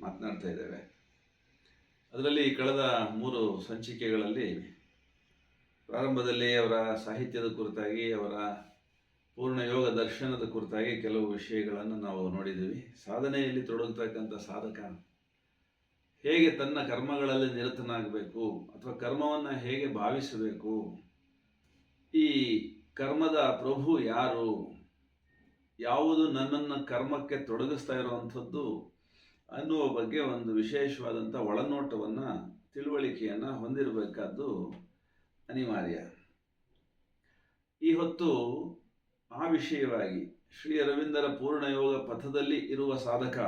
ಮಾತನಾಡ್ತಾ ಇದ್ದೇವೆ. ಅದರಲ್ಲಿ ಕಳೆದ 3 ಸಂಚಿಕೆಗಳಲ್ಲಿ ಪ್ರಾರಂಭದಲ್ಲಿ ಅವರ ಸಾಹಿತ್ಯದ ಕುರಿತಾಗಿ, ಅವರ ಪೂರ್ಣ ಯೋಗ ದರ್ಶನದ ಕುರಿತಾಗಿ ಕೆಲವು ವಿಷಯಗಳನ್ನು ನಾವು ನೋಡಿದ್ದೀವಿ. ಸಾಧನೆಯಲ್ಲಿ ತೊಡಗತಕ್ಕಂಥ ಸಾಧಕ ಹೇಗೆ ತನ್ನ ಕರ್ಮಗಳಲ್ಲಿ ನಿರತನಾಗಬೇಕು ಅಥವಾ ಕರ್ಮವನ್ನು ಹೇಗೆ ಭಾವಿಸಬೇಕು, ಈ ಕರ್ಮದ ಪ್ರಭು ಯಾರು, ಯಾವುದು ನನ್ನನ್ನು ಕರ್ಮಕ್ಕೆ ತೊಡಗಿಸ್ತಾ ಇರುವಂಥದ್ದು ಅನ್ನುವ ಬಗ್ಗೆ ಒಂದು ವಿಶೇಷವಾದಂಥ ಒಳನೋಟವನ್ನು, ತಿಳುವಳಿಕೆಯನ್ನು ಹೊಂದಿರಬೇಕಾದ್ದು ಅನಿವಾರ್ಯ. ಈ ಹೊತ್ತು ಆ ವಿಷಯವಾಗಿ ಶ್ರೀ ಅರವಿಂದರ ಪೂರ್ಣಯೋಗ ಪಥದಲ್ಲಿ ಇರುವ ಸಾಧಕ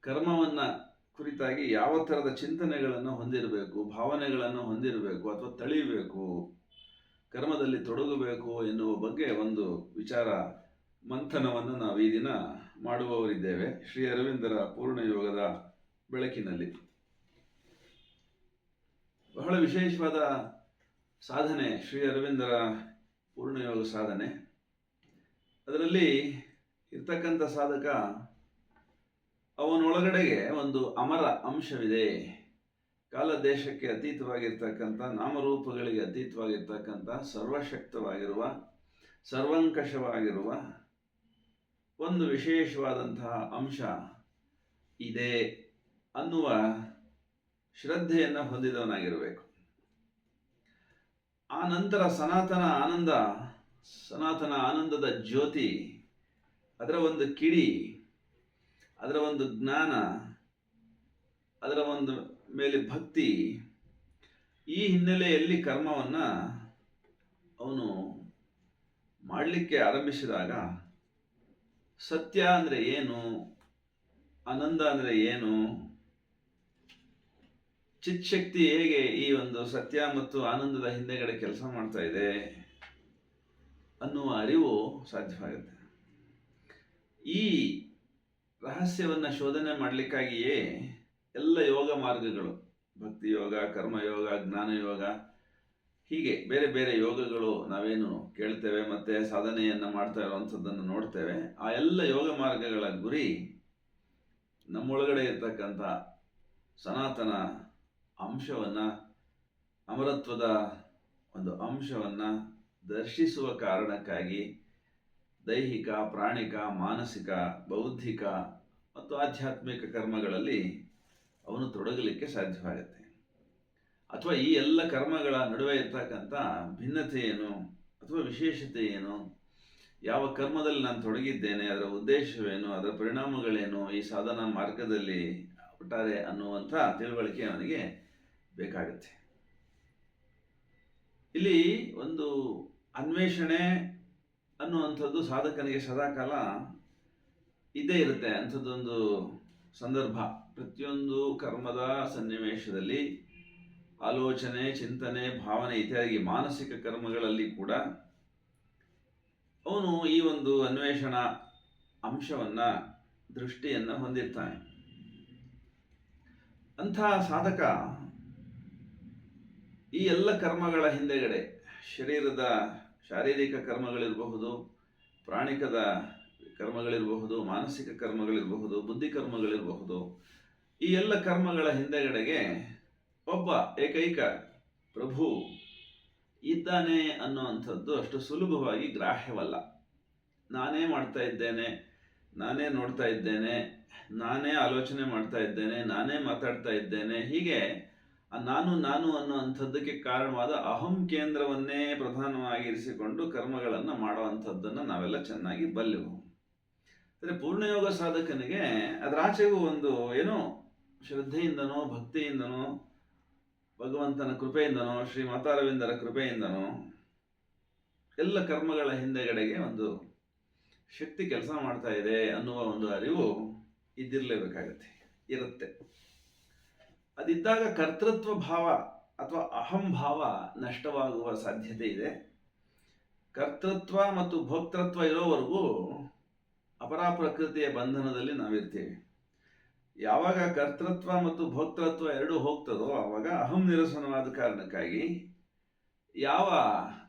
ಕರ್ಮವನ್ನು ಕುರಿತಾಗಿ ಯಾವ ಥರದ ಚಿಂತನೆಗಳನ್ನು ಹೊಂದಿರಬೇಕು, ಭಾವನೆಗಳನ್ನು ಹೊಂದಿರಬೇಕು ಅಥವಾ ತಳಿಬೇಕು, ಕರ್ಮದಲ್ಲಿ ತೊಡಗಬೇಕು ಎನ್ನುವ ಬಗ್ಗೆ ಒಂದು ವಿಚಾರ ಮಂಥನವನ್ನು ನಾವು ಈ ದಿನ ಮಾಡುವವರಿದ್ದೇವೆ ಶ್ರೀ ಅರವಿಂದರ ಪೂರ್ಣಯೋಗದ ಬೆಳಕಿನಲ್ಲಿ. ಬಹಳ ವಿಶೇಷವಾದ ಸಾಧನೆ ಶ್ರೀ ಅರವಿಂದರ ಪೂರ್ಣಯೋಗ ಸಾಧನೆ. ಅದರಲ್ಲಿ ಇರ್ತಕ್ಕಂಥ ಸಾಧಕ ಅವನೊಳಗಡೆಗೆ ಒಂದು ಅಮರ ಅಂಶವಿದೆ. ಕಾಲ ದೇಶಕ್ಕೆ ಅತೀತವಾಗಿರ್ತಕ್ಕಂಥ, ನಾಮರೂಪಗಳಿಗೆ ಅತೀತವಾಗಿರ್ತಕ್ಕಂಥ, ಸರ್ವಶಕ್ತವಾಗಿರುವ, ಸರ್ವಂಕಷವಾಗಿರುವ ಒಂದು ವಿಶೇಷವಾದಂತಹ ಅಂಶ ಇದೆ ಅನ್ನುವ ಶ್ರದ್ಧೆಯನ್ನು ಹೊಂದಿದವನಾಗಿರಬೇಕು. ಆ ನಂತರ ಸನಾತನ ಆನಂದದ ಜ್ಯೋತಿ, ಅದರ ಒಂದು ಕಿಡಿ, ಅದರ ಒಂದು ಜ್ಞಾನ, ಅದರ ಒಂದು ಮೇಲೆ ಭಕ್ತಿ, ಈ ಹಿನ್ನೆಲೆಯಲ್ಲಿ ಕರ್ಮವನ್ನು ಅವನು ಮಾಡಲಿಕ್ಕೆ ಆರಂಭಿಸಿದಾಗ ಸತ್ಯ ಅಂದರೆ ಏನು, ಆನಂದ ಅಂದರೆ ಏನು, ಚಿತ್ಶಕ್ತಿ ಹೇಗೆ ಈ ಒಂದು ಸತ್ಯ ಮತ್ತು ಆನಂದದ ಹಿಂದೆಗಡೆ ಕೆಲಸ ಮಾಡ್ತಾ ಇದೆ ಅನ್ನುವ ಅರಿವು ಸಾಧ್ಯವಾಗುತ್ತೆ. ಈ ರಹಸ್ಯವನ್ನು ಶೋಧನೆ ಮಾಡಲಿಕ್ಕಾಗಿಯೇ ಎಲ್ಲ ಯೋಗ ಮಾರ್ಗಗಳು, ಭಕ್ತಿ ಯೋಗ, ಕರ್ಮಯೋಗ, ಜ್ಞಾನಯೋಗ, ಹೀಗೆ ಬೇರೆ ಬೇರೆ ಯೋಗಗಳು ನಾವೇನು ಕೇಳ್ತೇವೆ ಮತ್ತು ಸಾಧನೆಯನ್ನು ಮಾಡ್ತಾ ಇರುವಂಥದ್ದನ್ನು ನೋಡ್ತೇವೆ. ಆ ಎಲ್ಲ ಯೋಗ ಮಾರ್ಗಗಳ ಗುರಿ ನಮ್ಮೊಳಗಡೆ ಇರ್ತಕ್ಕಂಥ ಸನಾತನ ಅಂಶವನ್ನು, ಅಮರತ್ವದ ಒಂದು ಅಂಶವನ್ನು ದರ್ಶಿಸುವ ಕಾರಣಕ್ಕಾಗಿ ದೈಹಿಕ, ಪ್ರಾಣಿಕ, ಮಾನಸಿಕ, ಬೌದ್ಧಿಕ ಮತ್ತು ಆಧ್ಯಾತ್ಮಿಕ ಕರ್ಮಗಳಲ್ಲಿ ಅವನು ತೊಡಗಲಿಕ್ಕೆ ಸಾಧ್ಯವಾಗುತ್ತೆ. ಅಥವಾ ಈ ಎಲ್ಲ ಕರ್ಮಗಳ ನಡುವೆ ಇರ್ತಕ್ಕಂಥ ಭಿನ್ನತೆ ಏನು ಅಥವಾ ವಿಶೇಷತೆ ಏನು, ಯಾವ ಕರ್ಮದಲ್ಲಿ ನಾನು ತೊಡಗಿದ್ದೇನೆ, ಅದರ ಉದ್ದೇಶವೇನು, ಅದರ ಪರಿಣಾಮಗಳೇನು, ಈ ಸಾಧನಾ ಮಾರ್ಗದಲ್ಲಿ ಒಟ್ಟಾರೆ ಅನ್ನುವಂಥ ತಿಳುವಳಿಕೆ ಅವನಿಗೆ ಬೇಕಾಗುತ್ತೆ. ಇಲ್ಲಿ ಒಂದು ಅನ್ವೇಷಣೆ ಅನ್ನುವಂಥದ್ದು ಸಾಧಕನಿಗೆ ಸದಾಕಾಲ ಇದ್ದೇ ಇರುತ್ತೆ. ಅಂಥದ್ದೊಂದು ಸಂದರ್ಭ ಪ್ರತಿಯೊಂದು ಕರ್ಮದ ಸನ್ನಿವೇಶದಲ್ಲಿ, ಆಲೋಚನೆ, ಚಿಂತನೆ, ಭಾವನೆ ಇತ್ಯಾದಿ ಮಾನಸಿಕ ಕರ್ಮಗಳಲ್ಲಿ ಕೂಡ ಅವನು ಈ ಒಂದು ಅನ್ವೇಷಣಾ ಅಂಶವನ್ನು, ದೃಷ್ಟಿಯನ್ನು ಹೊಂದಿರ್ತಾನೆ. ಅಂಥ ಸಾಧಕ ಈ ಎಲ್ಲ ಕರ್ಮಗಳ ಹಿಂದೆಗಡೆ ಶರೀರದ ಶಾರೀರಿಕ ಕರ್ಮಗಳಿರಬಹುದು, ಪ್ರಾಣಿಕದ ಕರ್ಮಗಳಿರಬಹುದು, ಮಾನಸಿಕ ಕರ್ಮಗಳಿರಬಹುದು, ಬುದ್ಧಿ ಕರ್ಮಗಳಿರಬಹುದು, ಈ ಎಲ್ಲ ಕರ್ಮಗಳ ಹಿಂದೆಗಡೆಗೆ ಒಬ್ಬ ಏಕೈಕ ಪ್ರಭು ಇದ್ದಾನೆ ಅನ್ನುವಂಥದ್ದು ಅಷ್ಟು ಸುಲಭವಾಗಿ ಗ್ರಾಹ್ಯವಲ್ಲ. ನಾನೇ ಮಾಡ್ತಾ ಇದ್ದೇನೆ, ನಾನೇ ನೋಡ್ತಾ ಇದ್ದೇನೆ, ನಾನೇ ಆಲೋಚನೆ ಮಾಡ್ತಾ ಇದ್ದೇನೆ, ನಾನೇ ಮಾತಾಡ್ತಾ ಇದ್ದೇನೆ, ಹೀಗೆ ನಾನು ಅನ್ನುವಂಥದ್ದಕ್ಕೆ ಕಾರಣವಾದ ಅಹಂ ಕೇಂದ್ರವನ್ನೇ ಪ್ರಧಾನವಾಗಿರಿಸಿಕೊಂಡು ಕರ್ಮಗಳನ್ನು ಮಾಡುವಂಥದ್ದನ್ನು ನಾವೆಲ್ಲ ಚೆನ್ನಾಗಿ ಬಲ್ಲೆವು. ಅಂದರೆ ಪೂರ್ಣಯೋಗ ಸಾಧಕನಿಗೆ ಅದರಾಚೆಗೂ ಒಂದು ಏನೋ ಶ್ರದ್ಧೆಯಿಂದನೋ, ಭಕ್ತಿಯಿಂದನೋ, ಭಗವಂತನ ಕೃಪೆಯಿಂದನೋ, ಶ್ರೀ ಮಾತಾರವಿಂದರ ಕೃಪೆಯಿಂದನೋ ಎಲ್ಲ ಕರ್ಮಗಳ ಹಿಂದೆಗಡೆಗೆ ಒಂದು ಶಕ್ತಿ ಕೆಲಸ ಮಾಡ್ತಾ ಇದೆ ಅನ್ನುವ ಒಂದು ಅರಿವು ಇದ್ದಿರಲೇಬೇಕಾಗತ್ತೆ, ಇರುತ್ತೆ. ಅದಿದ್ದಾಗ ಕರ್ತೃತ್ವ ಭಾವ ಅಥವಾ ಅಹಂಭಾವ ನಷ್ಟವಾಗುವ ಸಾಧ್ಯತೆ ಇದೆ. ಕರ್ತೃತ್ವ ಮತ್ತು ಭೋಕ್ತೃತ್ವ ಇರೋವರೆಗೂ ಅಪರಾಪ್ರಕೃತಿಯ ಬಂಧನದಲ್ಲಿ ನಾವಿರ್ತೀವಿ. ಯಾವಾಗ ಕರ್ತೃತ್ವ ಮತ್ತು ಭೋಕ್ತೃತ್ವ ಎರಡೂ ಹೋಗ್ತದೋ ಆವಾಗ ಅಹಂ ನಿರಸನವಾದ ಕಾರಣಕ್ಕಾಗಿ ಯಾವ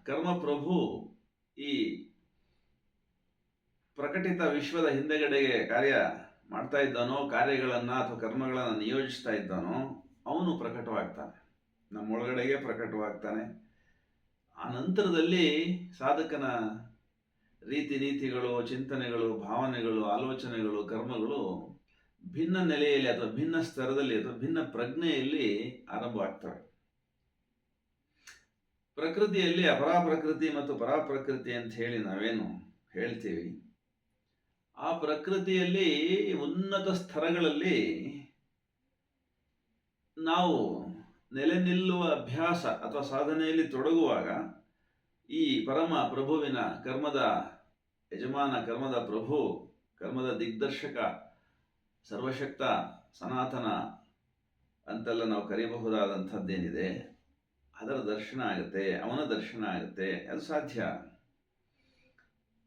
ಕರ್ಮಪ್ರಭು ಈ ಪ್ರಕಟಿತ ವಿಶ್ವದ ಹಿಂದೆಗಡೆಗೆ ಕಾರ್ಯ ಮಾಡ್ತಾ ಇದ್ದಾನೋ, ಕಾರ್ಯಗಳನ್ನು ಅಥವಾ ಕರ್ಮಗಳನ್ನು ನಿಯೋಜಿಸ್ತಾ ಇದ್ದಾನೋ ಅವನು ಪ್ರಕಟವಾಗ್ತಾನೆ, ನಮ್ಮೊಳಗಡೆಗೆ ಪ್ರಕಟವಾಗ್ತಾನೆ. ಆ ನಂತರದಲ್ಲಿ ಸಾಧಕನ ರೀತಿ ನೀತಿಗಳು, ಚಿಂತನೆಗಳು, ಭಾವನೆಗಳು, ಆಲೋಚನೆಗಳು, ಕರ್ಮಗಳು ಭಿನ್ನ ನೆಲೆಯಲ್ಲಿ ಅಥವಾ ಭಿನ್ನ ಸ್ತರದಲ್ಲಿ ಅಥವಾ ಭಿನ್ನ ಪ್ರಜ್ಞೆಯಲ್ಲಿ ಆರಂಭವಾಗ್ತವೆ. ಪ್ರಕೃತಿಯಲ್ಲಿ ಅಪರಾಪ್ರಕೃತಿ ಮತ್ತು ಪರಾಪ್ರಕೃತಿ ಅಂತ ಹೇಳಿ ನಾವೇನು ಹೇಳ್ತೀವಿ, ಆ ಪ್ರಕೃತಿಯಲ್ಲಿ ಉನ್ನತ ಸ್ತರಗಳಲ್ಲಿ ನಾವು ನೆಲೆ ನಿಲ್ಲುವ ಅಭ್ಯಾಸ ಅಥವಾ ಸಾಧನೆಯಲ್ಲಿ ತೊಡಗುವಾಗ ಈ ಪರಮ ಪ್ರಭುವಿನ ಕರ್ಮದ ಯಜಮಾನ, ಕರ್ಮದ ಪ್ರಭು, ಕರ್ಮದ ದಿಗ್ದರ್ಶಕ, ಸರ್ವಶಕ್ತ, ಸನಾತನ ಅಂತೆಲ್ಲ ನಾವು ಕರೆಯಬಹುದಾದಂಥದ್ದೇನಿದೆ ಅದರ ದರ್ಶನ ಆಗುತ್ತೆ, ಅವನ ದರ್ಶನ ಆಗುತ್ತೆ. ಅದು ಸಾಧ್ಯ.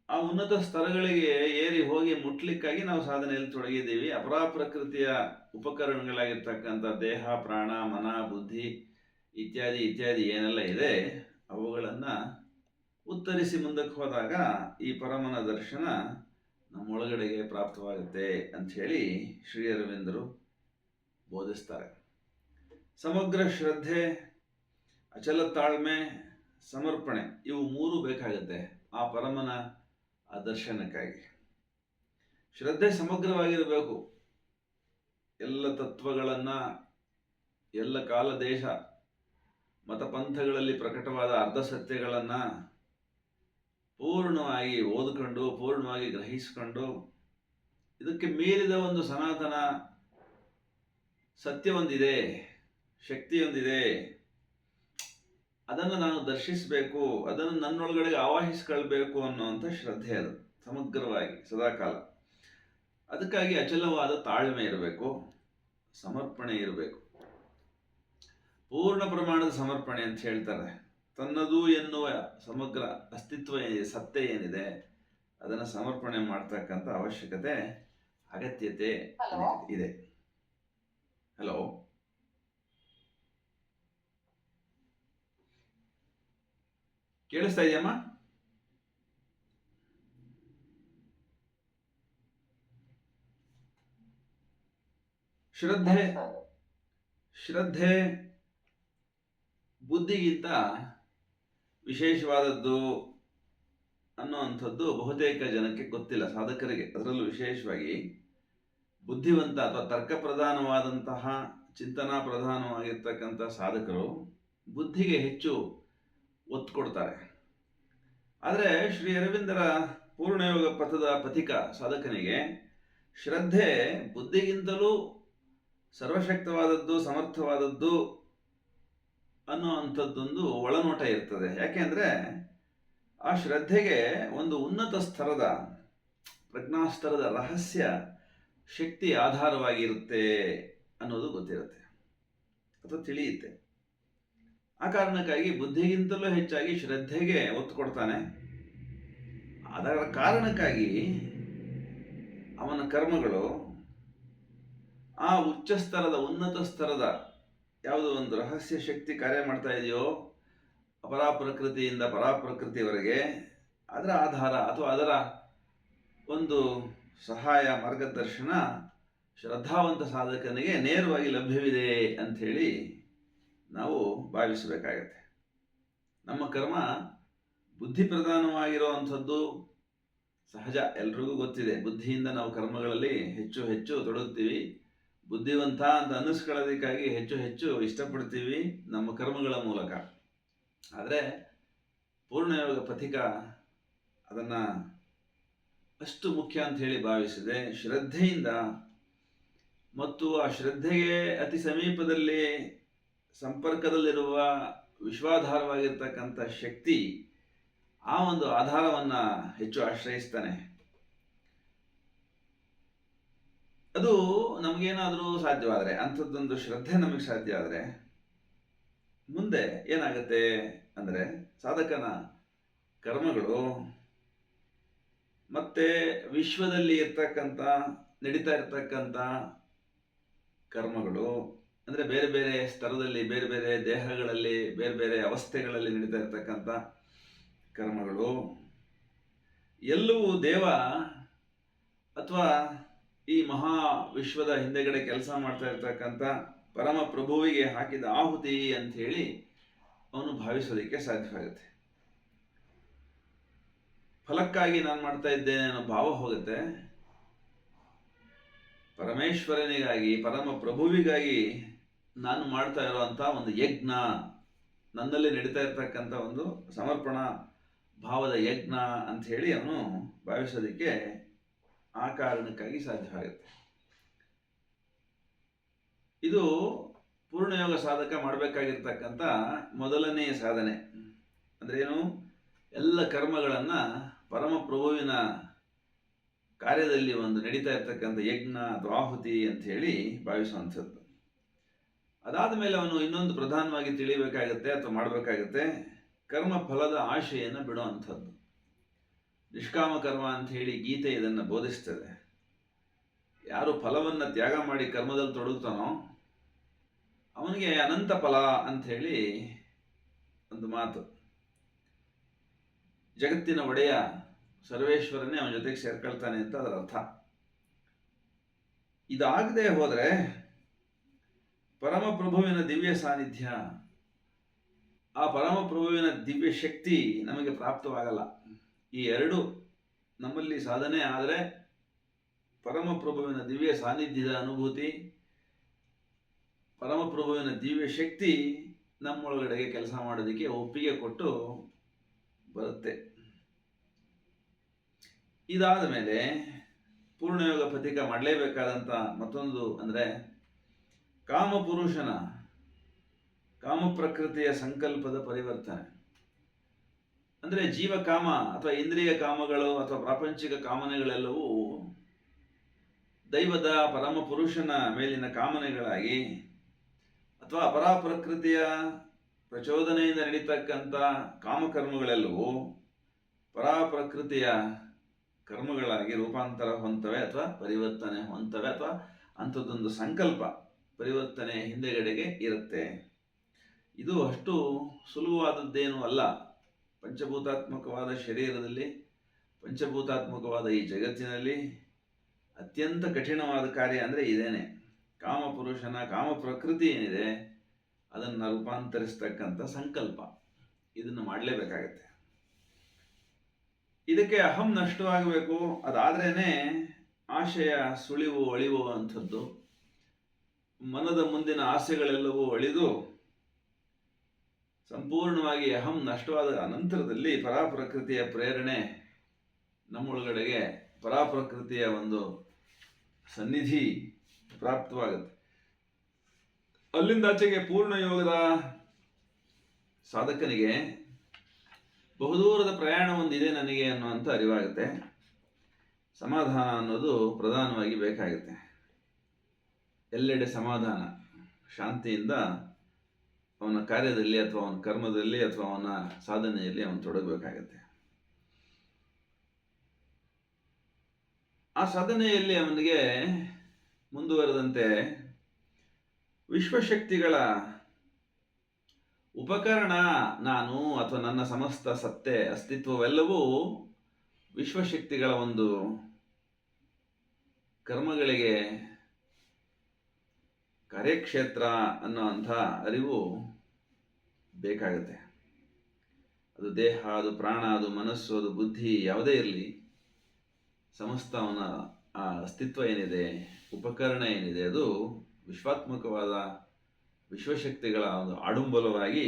ಆ ಉನ್ನತ ಸ್ತರಗಳಿಗೆ ಏರಿ ಹೋಗಿ ಮುಟ್ಲಿಕ್ಕಾಗಿ ನಾವು ಸಾಧನೆಯಲ್ಲಿ ತೊಡಗಿದ್ದೀವಿ. ಅಪರಾಪ್ರಕೃತಿಯ ಉಪಕರಣಗಳಾಗಿರ್ತಕ್ಕಂಥ ದೇಹ, ಪ್ರಾಣ, ಮನ, ಬುದ್ಧಿ ಇತ್ಯಾದಿ ಇತ್ಯಾದಿ ಏನೆಲ್ಲ ಇದೆ ಅವುಗಳನ್ನು ಉತ್ತರಿಸಿ ಮುಂದಕ್ಕೆ ಹೋದಾಗ ಈ ಪರಮನ ದರ್ಶನ ನಮ್ಮೊಳಗಡೆಗೆ ಪ್ರಾಪ್ತವಾಗುತ್ತೆ ಅಂಥೇಳಿ ಶ್ರೀ ಅರವಿಂದರು ಬೋಧಿಸ್ತಾರೆ. ಸಮಗ್ರ ಶ್ರದ್ಧೆ, ಅಚಲ ತಾಳ್ಮೆ, ಸಮರ್ಪಣೆ ಇವು ಮೂರು ಬೇಕಾಗುತ್ತೆ ಆ ಪರಮನ ಆ ದರ್ಶನಕ್ಕಾಗಿ. ಶ್ರದ್ಧೆ ಸಮಗ್ರವಾಗಿರಬೇಕು. ಎಲ್ಲ ತತ್ವಗಳನ್ನು, ಎಲ್ಲ ಕಾಲ, ದೇಶ, ಮತಪಂಥಗಳಲ್ಲಿ ಪ್ರಕಟವಾದ ಅರ್ಧ ಸತ್ಯಗಳನ್ನು ಪೂರ್ಣವಾಗಿ ಓದಿಕೊಂಡು, ಪೂರ್ಣವಾಗಿ ಗ್ರಹಿಸಿಕೊಂಡು, ಇದಕ್ಕೆ ಮೀರಿದ ಒಂದು ಸನಾತನ ಸತ್ಯವೊಂದಿದೆ, ಶಕ್ತಿಯೊಂದಿದೆ, ಅದನ್ನು ನಾನು ದರ್ಶಿಸಬೇಕು, ಅದನ್ನು ನನ್ನೊಳಗಡೆಗೆ ಆವಾಹಿಸ್ಕೊಳ್ಬೇಕು ಅನ್ನುವಂಥ ಶ್ರದ್ಧೆ. ಅದು ಸಮಗ್ರವಾಗಿ ಸದಾಕಾಲ. ಅದಕ್ಕಾಗಿ ಅಚಲವಾದ ತಾಳ್ಮೆ ಇರಬೇಕು, ಸಮರ್ಪಣೆ ಇರಬೇಕು. ಪೂರ್ಣ ಪ್ರಮಾಣದ ಸಮರ್ಪಣೆ ಅಂತ ಹೇಳ್ತಾರೆ. ತನ್ನದು ಎನ್ನುವ ಸಮಗ್ರ ಅಸ್ತಿತ್ವ, ಸತ್ಯ ಏನಿದೆ ಅದನ್ನು ಸಮರ್ಪಣೆ ಮಾಡ್ತಕ್ಕಂಥ ಅವಶ್ಯಕತೆ, ಅಗತ್ಯತೆ ಇದೆ. ಹಲೋ, ಕೇಳಿಸ್ತಾ ಇದೆಯಮ್ಮ? ಶ್ರದ್ಧೆ ಬುದ್ಧಿಗಿಂತ ವಿಶೇಷವಾದದ್ದು ಅನ್ನುವಂಥದ್ದು ಬಹುತೇಕ ಜನಕ್ಕೆ ಗೊತ್ತಿಲ್ಲ, ಸಾಧಕರಿಗೆ ಅದರಲ್ಲೂ ವಿಶೇಷವಾಗಿ. ಬುದ್ಧಿವಂತ ಅಥವಾ ತರ್ಕ ಪ್ರಧಾನವಾದಂತಹ, ಚಿಂತನಾ ಪ್ರಧಾನವಾಗಿರ್ತಕ್ಕಂಥ ಸಾಧಕರು ಬುದ್ಧಿಗೆ ಹೆಚ್ಚು ಒತ್ತು ಕೊಡ್ತಾರೆ. ಆದರೆ ಶ್ರೀ ಅರವಿಂದರ ಪೂರ್ಣಯೋಗ ಪಥದ ಪಥಿಕ ಸಾಧಕನಿಗೆ ಶ್ರದ್ಧೆ ಬುದ್ಧಿಗಿಂತಲೂ ಸರ್ವಶಕ್ತವಾದದ್ದು, ಸಮರ್ಥವಾದದ್ದು ಅನ್ನುವಂಥದ್ದೊಂದು ಒಳನೋಟ ಇರ್ತದೆ. ಯಾಕೆಂದರೆ ಆ ಶ್ರದ್ಧೆಗೆ ಒಂದು ಉನ್ನತ ಸ್ತರದ, ಪ್ರಜ್ಞಾಸ್ತರದ ರಹಸ್ಯ ಶಕ್ತಿ ಆಧಾರವಾಗಿರುತ್ತೆ ಅನ್ನೋದು ಗೊತ್ತಿರುತ್ತೆ ಅಥವಾ ತಿಳಿಯುತ್ತೆ. ಆ ಕಾರಣಕ್ಕಾಗಿ ಬುದ್ಧಿಗಿಂತಲೂ ಹೆಚ್ಚಾಗಿ ಶ್ರದ್ಧೆಗೆ ಒತ್ತು ಕೊಡ್ತಾನೆ. ಅದರ ಕಾರಣಕ್ಕಾಗಿ ಅವನ ಕರ್ಮಗಳು ಆ ಉಚ್ಚ ಸ್ತರದ, ಉನ್ನತ ಸ್ತರದ ಯಾವುದೋ ಒಂದು ರಹಸ್ಯ ಶಕ್ತಿ ಕಾರ್ಯ ಮಾಡ್ತಾ ಇದೆಯೋ, ಅಪರಾಪ್ರಕೃತಿಯಿಂದ ಪರಾಪ್ರಕೃತಿಯವರೆಗೆ, ಅದರ ಆಧಾರ ಅಥವಾ ಅದರ ಒಂದು ಸಹಾಯ, ಮಾರ್ಗದರ್ಶನ ಶ್ರದ್ಧಾವಂತ ಸಾಧಕನಿಗೆ ನೇರವಾಗಿ ಲಭ್ಯವಿದೆ ಅಂಥೇಳಿ ನಾವು ಭಾವಿಸಬೇಕಾಗತ್ತೆ. ನಮ್ಮ ಕರ್ಮ ಬುದ್ಧಿ ಪ್ರಧಾನವಾಗಿರುವಂಥದ್ದು ಸಹಜ, ಎಲ್ರಿಗೂ ಗೊತ್ತಿದೆ. ಬುದ್ಧಿಯಿಂದ ನಾವು ಕರ್ಮಗಳಲ್ಲಿ ಹೆಚ್ಚು ಹೆಚ್ಚು ತೊಡಗುತ್ತೀವಿ. ಬುದ್ಧಿವಂತ ಅಂತ ಅನ್ನಿಸ್ಕೊಳ್ಳೋದಕ್ಕಾಗಿ ಹೆಚ್ಚು ಹೆಚ್ಚು ಇಷ್ಟಪಡ್ತೀವಿ ನಮ್ಮ ಕರ್ಮಗಳ ಮೂಲಕ. ಆದರೆ ಪೂರ್ಣಯೋಗ ಪಥಿಕ ಅದನ್ನು ಅಷ್ಟು ಮುಖ್ಯ ಅಂತ ಹೇಳಿ ಭಾವಿಸಿದೆ. ಶ್ರದ್ಧೆಯಿಂದ ಮತ್ತು ಆ ಶ್ರದ್ಧೆಗೆ ಅತಿ ಸಮೀಪದಲ್ಲಿ ಸಂಪರ್ಕದಲ್ಲಿರುವ ವಿಶ್ವಾಧಾರವಾಗಿರ್ತಕ್ಕಂಥ ಶಕ್ತಿ, ಆ ಒಂದು ಆಧಾರವನ್ನು ಹೆಚ್ಚು ಆಶ್ರಯಿಸ್ತಾನೆ. ಅದು ನಮಗೇನಾದರೂ ಸಾಧ್ಯವಾದರೆ, ಅಂಥದ್ದೊಂದು ಶ್ರದ್ಧೆ ನಮಗೆ ಸಾಧ್ಯ ಆದರೆ ಮುಂದೆ ಏನಾಗುತ್ತೆ ಅಂದರೆ, ಸಾಧಕನ ಕರ್ಮಗಳು ಮತ್ತು ವಿಶ್ವದಲ್ಲಿ ಇರ್ತಕ್ಕಂಥ, ನಡೀತಾ ಇರ್ತಕ್ಕಂಥ ಕರ್ಮಗಳು, ಅಂದರೆ ಬೇರೆ ಬೇರೆ ಸ್ತರದಲ್ಲಿ, ಬೇರೆ ಬೇರೆ ದೇಹಗಳಲ್ಲಿ, ಬೇರೆ ಬೇರೆ ಅವಸ್ಥೆಗಳಲ್ಲಿ ನಡೀತಾ ಇರ್ತಕ್ಕಂಥ ಕರ್ಮಗಳು ಎಲ್ಲವೂ ದೇವ ಅಥವಾ ಈ ಮಹಾ ವಿಶ್ವದ ಹಿಂದೆಗಡೆ ಕೆಲಸ ಮಾಡ್ತಾ ಇರ್ತಕ್ಕಂಥ ಪರಮ ಪ್ರಭುವಿಗೆ ಹಾಕಿದ ಆಹುತಿ ಅಂತ ಹೇಳಿ ಅವನು ಭಾವಿಸೋದಕ್ಕೆ ಸಾಧ್ಯವಾಗುತ್ತೆ. ಫಲಕ್ಕಾಗಿ ನಾನು ಮಾಡ್ತಾ ಇದ್ದೇನೆ ಅನ್ನೋ ಭಾವ ಹೋಗುತ್ತೆ. ಪರಮೇಶ್ವರನಿಗಾಗಿ, ಪರಮ ಪ್ರಭುವಿಗಾಗಿ ನಾನು ಮಾಡ್ತಾ ಇರುವಂಥ ಒಂದು ಯಜ್ಞ, ನನ್ನಲ್ಲಿ ನಡೀತಾ ಇರ್ತಕ್ಕಂಥ ಒಂದು ಸಮರ್ಪಣಾ ಭಾವದ ಯಜ್ಞ ಅಂತ ಹೇಳಿ ಅವನು ಭಾವಿಸೋದಕ್ಕೆ ಆ ಕಾರಣಕ್ಕಾಗಿ ಸಾಧ್ಯವಾಗುತ್ತೆ. ಇದು ಪೂರ್ಣಯೋಗ ಸಾಧಕ ಮಾಡಬೇಕಾಗಿರ್ತಕ್ಕಂಥ ಮೊದಲನೆಯ ಸಾಧನೆ. ಅಂದ್ರೇನು? ಎಲ್ಲ ಕರ್ಮಗಳನ್ನು ಪರಮ ಪ್ರಭುವಿನ ಕಾರ್ಯದಲ್ಲಿ ಒಂದು ನಡೀತಾ ಇರ್ತಕ್ಕಂಥ ಯಜ್ಞ ಅಥವಾ ಆಹುತಿ ಅಂತ ಹೇಳಿ ಭಾವಿಸುವಂಥದ್ದು. ಅದಾದ ಮೇಲೆ ಅವನು ಇನ್ನೊಂದು ಪ್ರಧಾನವಾಗಿ ತಿಳಿಬೇಕಾಗತ್ತೆ ಅಥವಾ ಮಾಡಬೇಕಾಗತ್ತೆ, ಕರ್ಮ ಫಲದ ಆಶೆಯನ್ನು ಬಿಡುವಂಥದ್ದು. ನಿಷ್ಕಾಮ ಕರ್ಮ ಅಂತ ಹೇಳಿ ಗೀತೆ ಇದನ್ನು ಬೋಧಿಸ್ತದೆ. ಯಾರು ಫಲವನ್ನು ತ್ಯಾಗ ಮಾಡಿ ಕರ್ಮದಲ್ಲಿ ತೊಡಗುತ್ತಾನೋ ಅವನಿಗೆ ಅನಂತ ಫಲ ಅಂತ ಹೇಳಿ ಒಂದು ಮಾತು. ಜಗತ್ತಿನ ಒಡೆಯ ಸರ್ವೇಶ್ವರನೇ ಅವನ ಜೊತೆಗೆ ಸೇರ್ಕೊಳ್ತಾನೆ ಅಂತ ಅದರ ಅರ್ಥ. ಇದಾಗದೆ ಹೋದರೆ ಪರಮಪ್ರಭುವಿನ ದಿವ್ಯ ಸಾನ್ನಿಧ್ಯ, ಆ ಪರಮಪ್ರಭುವಿನ ದಿವ್ಯ ಶಕ್ತಿ ನಮಗೆ ಪ್ರಾಪ್ತವಾಗಲ್ಲ. ಈ ಎರಡು ನಮ್ಮಲ್ಲಿ ಸಾಧನೆ ಆದರೆ ಪರಮಪ್ರಭುವಿನ ದಿವ್ಯ ಸಾನ್ನಿಧ್ಯದ ಅನುಭೂತಿ, ಪರಮಪ್ರಭುವಿನ ದಿವ್ಯ ಶಕ್ತಿ ನಮ್ಮೊಳಗಡೆಗೆ ಕೆಲಸ ಮಾಡೋದಕ್ಕೆ ಒಪ್ಪಿಗೆ ಕೊಟ್ಟು ಬರುತ್ತೆ. ಇದಾದ ಮೇಲೆ ಪೂರ್ಣಯೋಗ ಪಥಿಕ ಮಾಡಲೇಬೇಕಾದಂಥ ಮತ್ತೊಂದು ಅಂದರೆ ಕಾಮಪುರುಷನ ಕಾಮಪ್ರಕೃತಿಯ ಸಂಕಲ್ಪದ ಪರಿವರ್ತನೆ. ಅಂದರೆ ಜೀವಕಾಮ ಅಥವಾ ಇಂದ್ರಿಯ ಕಾಮಗಳು ಅಥವಾ ಪ್ರಾಪಂಚಿಕ ಕಾಮನೆಗಳೆಲ್ಲವೂ ದೈವದ ಪರಮಪುರುಷನ ಮೇಲಿನ ಕಾಮನೆಗಳಾಗಿ ಅಥವಾ ಅಪರಾಪ್ರಕೃತಿಯ ಪ್ರಚೋದನೆಯಿಂದ ನಡೀತಕ್ಕಂಥ ಕಾಮಕರ್ಮಗಳೆಲ್ಲವೂ ಪರಾಪ್ರಕೃತಿಯ ಕರ್ಮಗಳಾಗಿ ರೂಪಾಂತರ ಹೊಂತವೆ ಅಥವಾ ಪರಿವರ್ತನೆ ಹೊಂತವೆ ಅಥವಾ ಅಂಥದ್ದೊಂದು ಸಂಕಲ್ಪ ಪರಿವರ್ತನೆ ಹಿಂದೆಗಡೆಗೆ ಇರುತ್ತೆ. ಇದು ಅಷ್ಟು ಸುಲಭವಾದದ್ದೇನೂ ಅಲ್ಲ. ಪಂಚಭೂತಾತ್ಮಕವಾದ ಶರೀರದಲ್ಲಿ, ಪಂಚಭೂತಾತ್ಮಕವಾದ ಈ ಜಗತ್ತಿನಲ್ಲಿ ಅತ್ಯಂತ ಕಠಿಣವಾದ ಕಾರ್ಯ ಅಂದರೆ ಇದೇನೆ. ಕಾಮಪುರುಷನ ಕಾಮ ಪ್ರಕೃತಿ ಏನಿದೆ ಅದನ್ನು ರೂಪಾಂತರಿಸ್ತಕ್ಕಂಥ ಸಂಕಲ್ಪ, ಇದನ್ನು ಮಾಡಲೇಬೇಕಾಗತ್ತೆ. ಇದಕ್ಕೆ ಅಹಂ ನಷ್ಟವಾಗಬೇಕು. ಅದಾದ್ರೇ ಆಶಯ ಸುಳಿವು ಅಳಿಯುವಂಥದ್ದು. ಮನದ ಮುಂದಿನ ಆಸೆಗಳೆಲ್ಲವೂ ಅಳಿದು ಸಂಪೂರ್ಣವಾಗಿ ಅಹಂ ನಷ್ಟವಾದ ಅನಂತರದಲ್ಲಿ ಪರಾಪ್ರಕೃತಿಯ ಪ್ರೇರಣೆ ನಮ್ಮೊಳಗಡೆಗೆ, ಪರಾಪ್ರಕೃತಿಯ ಒಂದು ಸನ್ನಿಧಿ ಪ್ರಾಪ್ತವಾಗುತ್ತೆ. ಅಲ್ಲಿಂದಾಚೆಗೆ ಪೂರ್ಣಯೋಗದ ಸಾಧಕನಿಗೆ ಬಹುದೂರದ ಪ್ರಯಾಣ ಒಂದಿದೆ ನನಗೆ ಅನ್ನುವಂಥ ಅರಿವಾಗುತ್ತೆ. ಸಮಾಧಾನ ಅನ್ನೋದು ಪ್ರಧಾನವಾಗಿ ಬೇಕಾಗುತ್ತೆ. ಎಲ್ಲೆಡೆ ಸಮಾಧಾನ, ಶಾಂತಿಯಿಂದ ಅವನ ಕಾರ್ಯದಲ್ಲಿ ಅಥವಾ ಅವನ ಕರ್ಮದಲ್ಲಿ ಅಥವಾ ಅವನ ಸಾಧನೆಯಲ್ಲಿ ಅವನು ತೊಡಗಬೇಕಾಗತ್ತೆ. ಆ ಸಾಧನೆಯಲ್ಲಿ ಅವನಿಗೆ ಮುಂದುವರೆದಂತೆ ವಿಶ್ವಶಕ್ತಿಗಳ ಉಪಕರಣ ನಾನು ಅಥವಾ ನನ್ನ ಸಮಸ್ತ ಸತ್ತೆ ಅಸ್ತಿತ್ವವೆಲ್ಲವೂ ವಿಶ್ವಶಕ್ತಿಗಳ ಒಂದು ಕರ್ಮಗಳಿಗೆ ಕಾರ್ಯಕ್ಷೇತ್ರ ಅನ್ನೋಂಥ ಅರಿವು ಬೇಕಾಗುತ್ತೆ. ಅದು ದೇಹ, ಅದು ಪ್ರಾಣ, ಅದು ಮನಸ್ಸು, ಅದು ಬುದ್ಧಿ ಯಾವುದೇ ಇರಲಿ, ಸಮಸ್ತ ಅವನ ಆ ಅಸ್ತಿತ್ವ ಏನಿದೆ, ಉಪಕರಣ ಏನಿದೆ, ಅದು ವಿಶ್ವಾತ್ಮಕವಾದ ವಿಶ್ವಶಕ್ತಿಗಳ ಒಂದು ಆಡುಂಬಲವಾಗಿ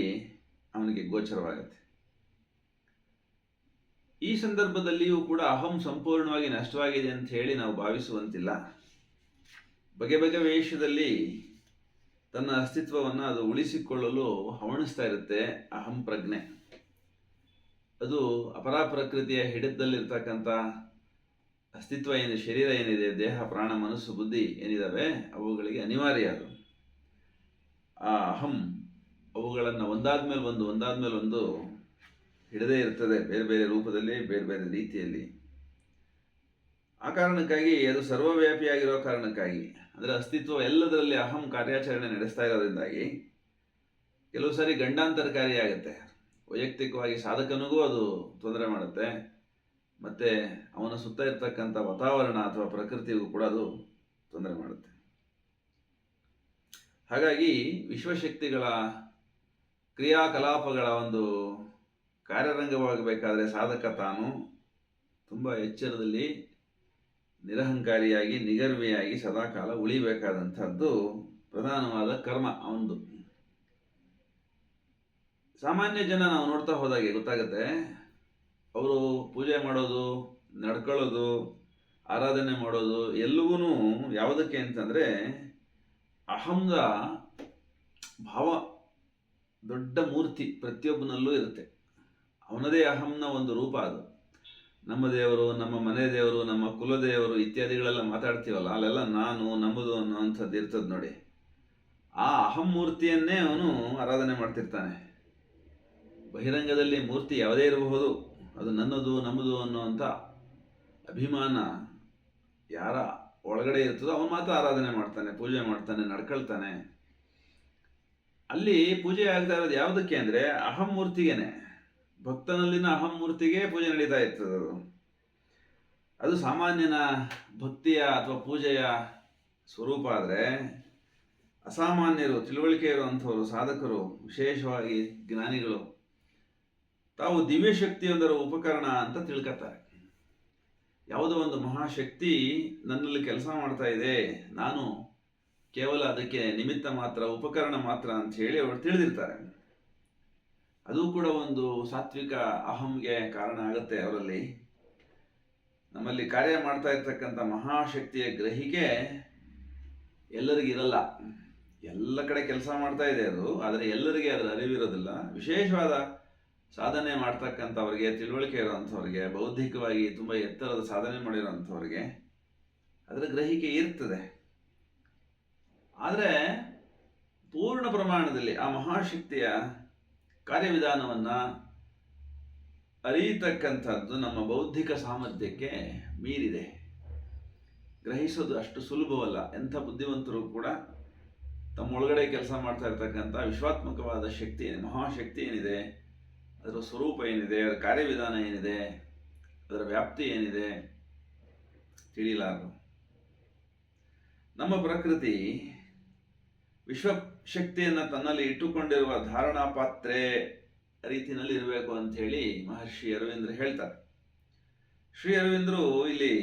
ಅವನಿಗೆ ಗೋಚರವಾಗುತ್ತೆ. ಈ ಸಂದರ್ಭದಲ್ಲಿಯೂ ಕೂಡ ಅಹಂ ಸಂಪೂರ್ಣವಾಗಿ ನಷ್ಟವಾಗಿದೆ ಅಂತ ಹೇಳಿ ನಾವು ಭಾವಿಸುವಂತಿಲ್ಲ. ಬಗೆ ಬಗೆ ವೇಷದಲ್ಲಿ ತನ್ನ ಅಸ್ತಿತ್ವವನ್ನು ಅದು ಉಳಿಸಿಕೊಳ್ಳಲು ಹವಣಿಸ್ತಾ ಇರುತ್ತೆ ಅಹಂ ಪ್ರಜ್ಞೆ. ಅದು ಅಪರಾಪ್ರಕೃತಿಯ ಹಿಡಿತದಲ್ಲಿರ್ತಕ್ಕಂಥ ಅಸ್ತಿತ್ವ ಏನಿದೆ, ಶರೀರ ಏನಿದೆ, ದೇಹ, ಪ್ರಾಣ, ಮನಸ್ಸು, ಬುದ್ಧಿ ಏನಿದಾವೆ ಅವುಗಳಿಗೆ ಅನಿವಾರ್ಯ. ಅದು ಆ ಅಹಂ ಅವುಗಳನ್ನು ಒಂದಾದ್ಮೇಲೆ ಒಂದು ಹಿಡದೇ ಇರ್ತದೆ, ಬೇರೆ ಬೇರೆ ರೂಪದಲ್ಲಿ, ಬೇರೆ ಬೇರೆ ರೀತಿಯಲ್ಲಿ. ಆ ಕಾರಣಕ್ಕಾಗಿ ಅದು ಸರ್ವವ್ಯಾಪಿಯಾಗಿರೋ ಕಾರಣಕ್ಕಾಗಿ, ಅಂದರೆ ಅಸ್ತಿತ್ವ ಎಲ್ಲದರಲ್ಲಿ ಅಹಂ ಕಾರ್ಯಾಚರಣೆ ನಡೆಸ್ತಾ ಇರೋದ್ರಿಂದಾಗಿ ಕೆಲವು ಸಾರಿ ಗಂಡಾಂತರಕಾರಿಯಾಗುತ್ತೆ. ವೈಯಕ್ತಿಕವಾಗಿ ಸಾಧಕನಿಗೂ ಅದು ತೊಂದರೆ ಮಾಡುತ್ತೆ, ಮತ್ತು ಅವನ ಸುತ್ತ ಇರ್ತಕ್ಕಂಥ ವಾತಾವರಣ ಅಥವಾ ಪ್ರಕೃತಿಗೂ ಕೂಡ ಅದು ತೊಂದರೆ ಮಾಡುತ್ತೆ. ಹಾಗಾಗಿ ವಿಶ್ವಶಕ್ತಿಗಳ ಕ್ರಿಯಾಕಲಾಪಗಳ ಒಂದು ಕಾರ್ಯರಂಗವಾಗಬೇಕಾದ್ರೆ ಸಾಧಕ ತಾನು ತುಂಬ ಎಚ್ಚರದಲ್ಲಿ ನಿರಹಂಕಾರಿಯಾಗಿ ನಿಗರ್ವಿಯಾಗಿ ಸದಾಕಾಲ ಉಳಿಬೇಕಾದಂಥದ್ದು ಪ್ರಧಾನವಾದ ಕರ್ಮ ಅವನದು. ಸಾಮಾನ್ಯ ಜನ ನಾವು ನೋಡ್ತಾ ಹೋದಾಗೆ ಗೊತ್ತಾಗುತ್ತೆ, ಅವರು ಪೂಜೆ ಮಾಡೋದು, ನಡ್ಕೊಳ್ಳೋದು, ಆರಾಧನೆ ಮಾಡೋದು ಎಲ್ಲವೂ ಯಾವುದಕ್ಕೆ ಅಂತಂದರೆ ಅಹಂದ ಭಾವ ದೊಡ್ಡ ಮೂರ್ತಿ ಪ್ರತಿಯೊಬ್ಬನಲ್ಲೂ ಇರುತ್ತೆ. ಅವನದೇ ಅಹಂನ ಒಂದು ರೂಪ ಅದು. ನಮ್ಮ ದೇವರು, ನಮ್ಮ ಮನೆ ದೇವರು, ನಮ್ಮ ಕುಲದೇವರು ಇತ್ಯಾದಿಗಳೆಲ್ಲ ಮಾತಾಡ್ತೀವಲ್ಲ, ಅಲ್ಲೆಲ್ಲ ನಾನು ನಮ್ಮದು ಅನ್ನೋವಂಥದ್ದು ಇರ್ತದೆ ನೋಡಿ. ಆ ಅಹಂ ಮೂರ್ತಿಯನ್ನೇ ಅವನು ಆರಾಧನೆ ಮಾಡ್ತಿರ್ತಾನೆ. ಬಹಿರಂಗದಲ್ಲಿ ಮೂರ್ತಿ ಯಾವುದೇ ಇರಬಹುದು, ಅದು ನನ್ನದು ನಮ್ಮದು ಅನ್ನೋವಂಥ ಅಭಿಮಾನ ಯಾರ ಒಳಗಡೆ ಇರ್ತದೋ ಅವನು ಮಾತ್ರ ಆರಾಧನೆ ಮಾಡ್ತಾನೆ, ಪೂಜೆ ಮಾಡ್ತಾನೆ, ನಡ್ಕೊಳ್ತಾನೆ. ಅಲ್ಲಿ ಪೂಜೆ ಆಗ್ತಾ ಇರೋದು ಯಾವುದಕ್ಕೆ ಅಂದರೆ ಅಹಂ ಮೂರ್ತಿಗೇನೆ. ಭಕ್ತನಲ್ಲಿನ ಅಹಂ ಮೂರ್ತಿಗೆ ಪೂಜೆ ನಡೀತಾ ಇರ್ತದೆ. ಅದು ಸಾಮಾನ್ಯನ ಭಕ್ತಿಯ ಅಥವಾ ಪೂಜೆಯ ಸ್ವರೂಪ. ಆದರೆ ಅಸಾಮಾನ್ಯರು, ತಿಳುವಳಿಕೆ ಇರುವಂಥವರು, ಸಾಧಕರು, ವಿಶೇಷವಾಗಿ ಜ್ಞಾನಿಗಳು ತಾವು ದಿವ್ಯಶಕ್ತಿಯೊಂದರ ಉಪಕರಣ ಅಂತ ತಿಳ್ಕೊತಾರೆ. ಯಾವುದೋ ಒಂದು ಮಹಾಶಕ್ತಿ ನನ್ನಲ್ಲಿ ಕೆಲಸ ಮಾಡ್ತಾ ಇದೆ, ನಾನು ಕೇವಲ ಅದಕ್ಕೆ ನಿಮಿತ್ತ ಮಾತ್ರ, ಉಪಕರಣ ಮಾತ್ರ ಅಂತ ಹೇಳಿ ಅವರು ತಿಳಿದಿರ್ತಾರೆ. ಅದು ಕೂಡ ಒಂದು ಸಾತ್ವಿಕ ಅಹಂಗೆ ಕಾರಣ ಆಗುತ್ತೆ ಅವರಲ್ಲಿ. ನಮ್ಮಲ್ಲಿ ಕಾರ್ಯ ಮಾಡ್ತಾ ಇರ್ತಕ್ಕಂಥ ಮಹಾಶಕ್ತಿಯ ಗ್ರಹಿಕೆ ಎಲ್ಲರಿಗಿರಲ್ಲ. ಎಲ್ಲ ಕಡೆ ಕೆಲಸ ಮಾಡ್ತಾ ಇದೆ ಅದು, ಆದರೆ ಎಲ್ಲರಿಗೆ ಅದರ ಅರಿವಿರೋದಿಲ್ಲ. ವಿಶೇಷವಾದ ಸಾಧನೆ ಮಾಡ್ತಕ್ಕಂಥವ್ರಿಗೆ, ತಿಳುವಳಿಕೆ ಇರೋವಂಥವ್ರಿಗೆ, ಬೌದ್ಧಿಕವಾಗಿ ತುಂಬ ಎತ್ತರದ ಸಾಧನೆ ಮಾಡಿರೋವಂಥವ್ರಿಗೆ ಅದರ ಗ್ರಹಿಕೆ ಇರ್ತದೆ. ಆದರೆ ಪೂರ್ಣ ಪ್ರಮಾಣದಲ್ಲಿ ಆ ಮಹಾಶಕ್ತಿಯ ಕಾರ್ಯವಿಧಾನವನ್ನು ಅರಿಯತಕ್ಕಂಥದ್ದು ನಮ್ಮ ಬೌದ್ಧಿಕ ಸಾಮರ್ಥ್ಯಕ್ಕೆ ಮೀರಿದೆ. ಗ್ರಹಿಸೋದು ಅಷ್ಟು ಸುಲಭವಲ್ಲ. ಎಂಥ ಬುದ್ಧಿವಂತರು ಕೂಡ ತಮ್ಮೊಳಗಡೆ ಕೆಲಸ ಮಾಡ್ತಾ ಇರ್ತಕ್ಕಂಥ ವಿಶ್ವಾತ್ಮಕವಾದ ಶಕ್ತಿ, ಮಹಾಶಕ್ತಿ ಏನಿದೆ, ಅದರ ಸ್ವರೂಪ ಏನಿದೆ, ಅದರ ಕಾರ್ಯವಿಧಾನ ಏನಿದೆ, ಅದರ ವ್ಯಾಪ್ತಿ ಏನಿದೆ ತಿಳಿಲಾರದು. ನಮ್ಮ ಪ್ರಕೃತಿ ವಿಶ್ವಶಕ್ತಿಯನ್ನು ತನ್ನಲ್ಲಿ ಇಟ್ಟುಕೊಂಡಿರುವ ಧಾರಣಾ ಪಾತ್ರೆ ರೀತಿಯಲ್ಲಿ ಇರಬೇಕು ಅಂಥೇಳಿ ಮಹರ್ಷಿ ಅರವಿಂದ್ರ ಹೇಳ್ತಾರೆ. ಶ್ರೀ ಅರವಿಂದರು ಇಲ್ಲಿ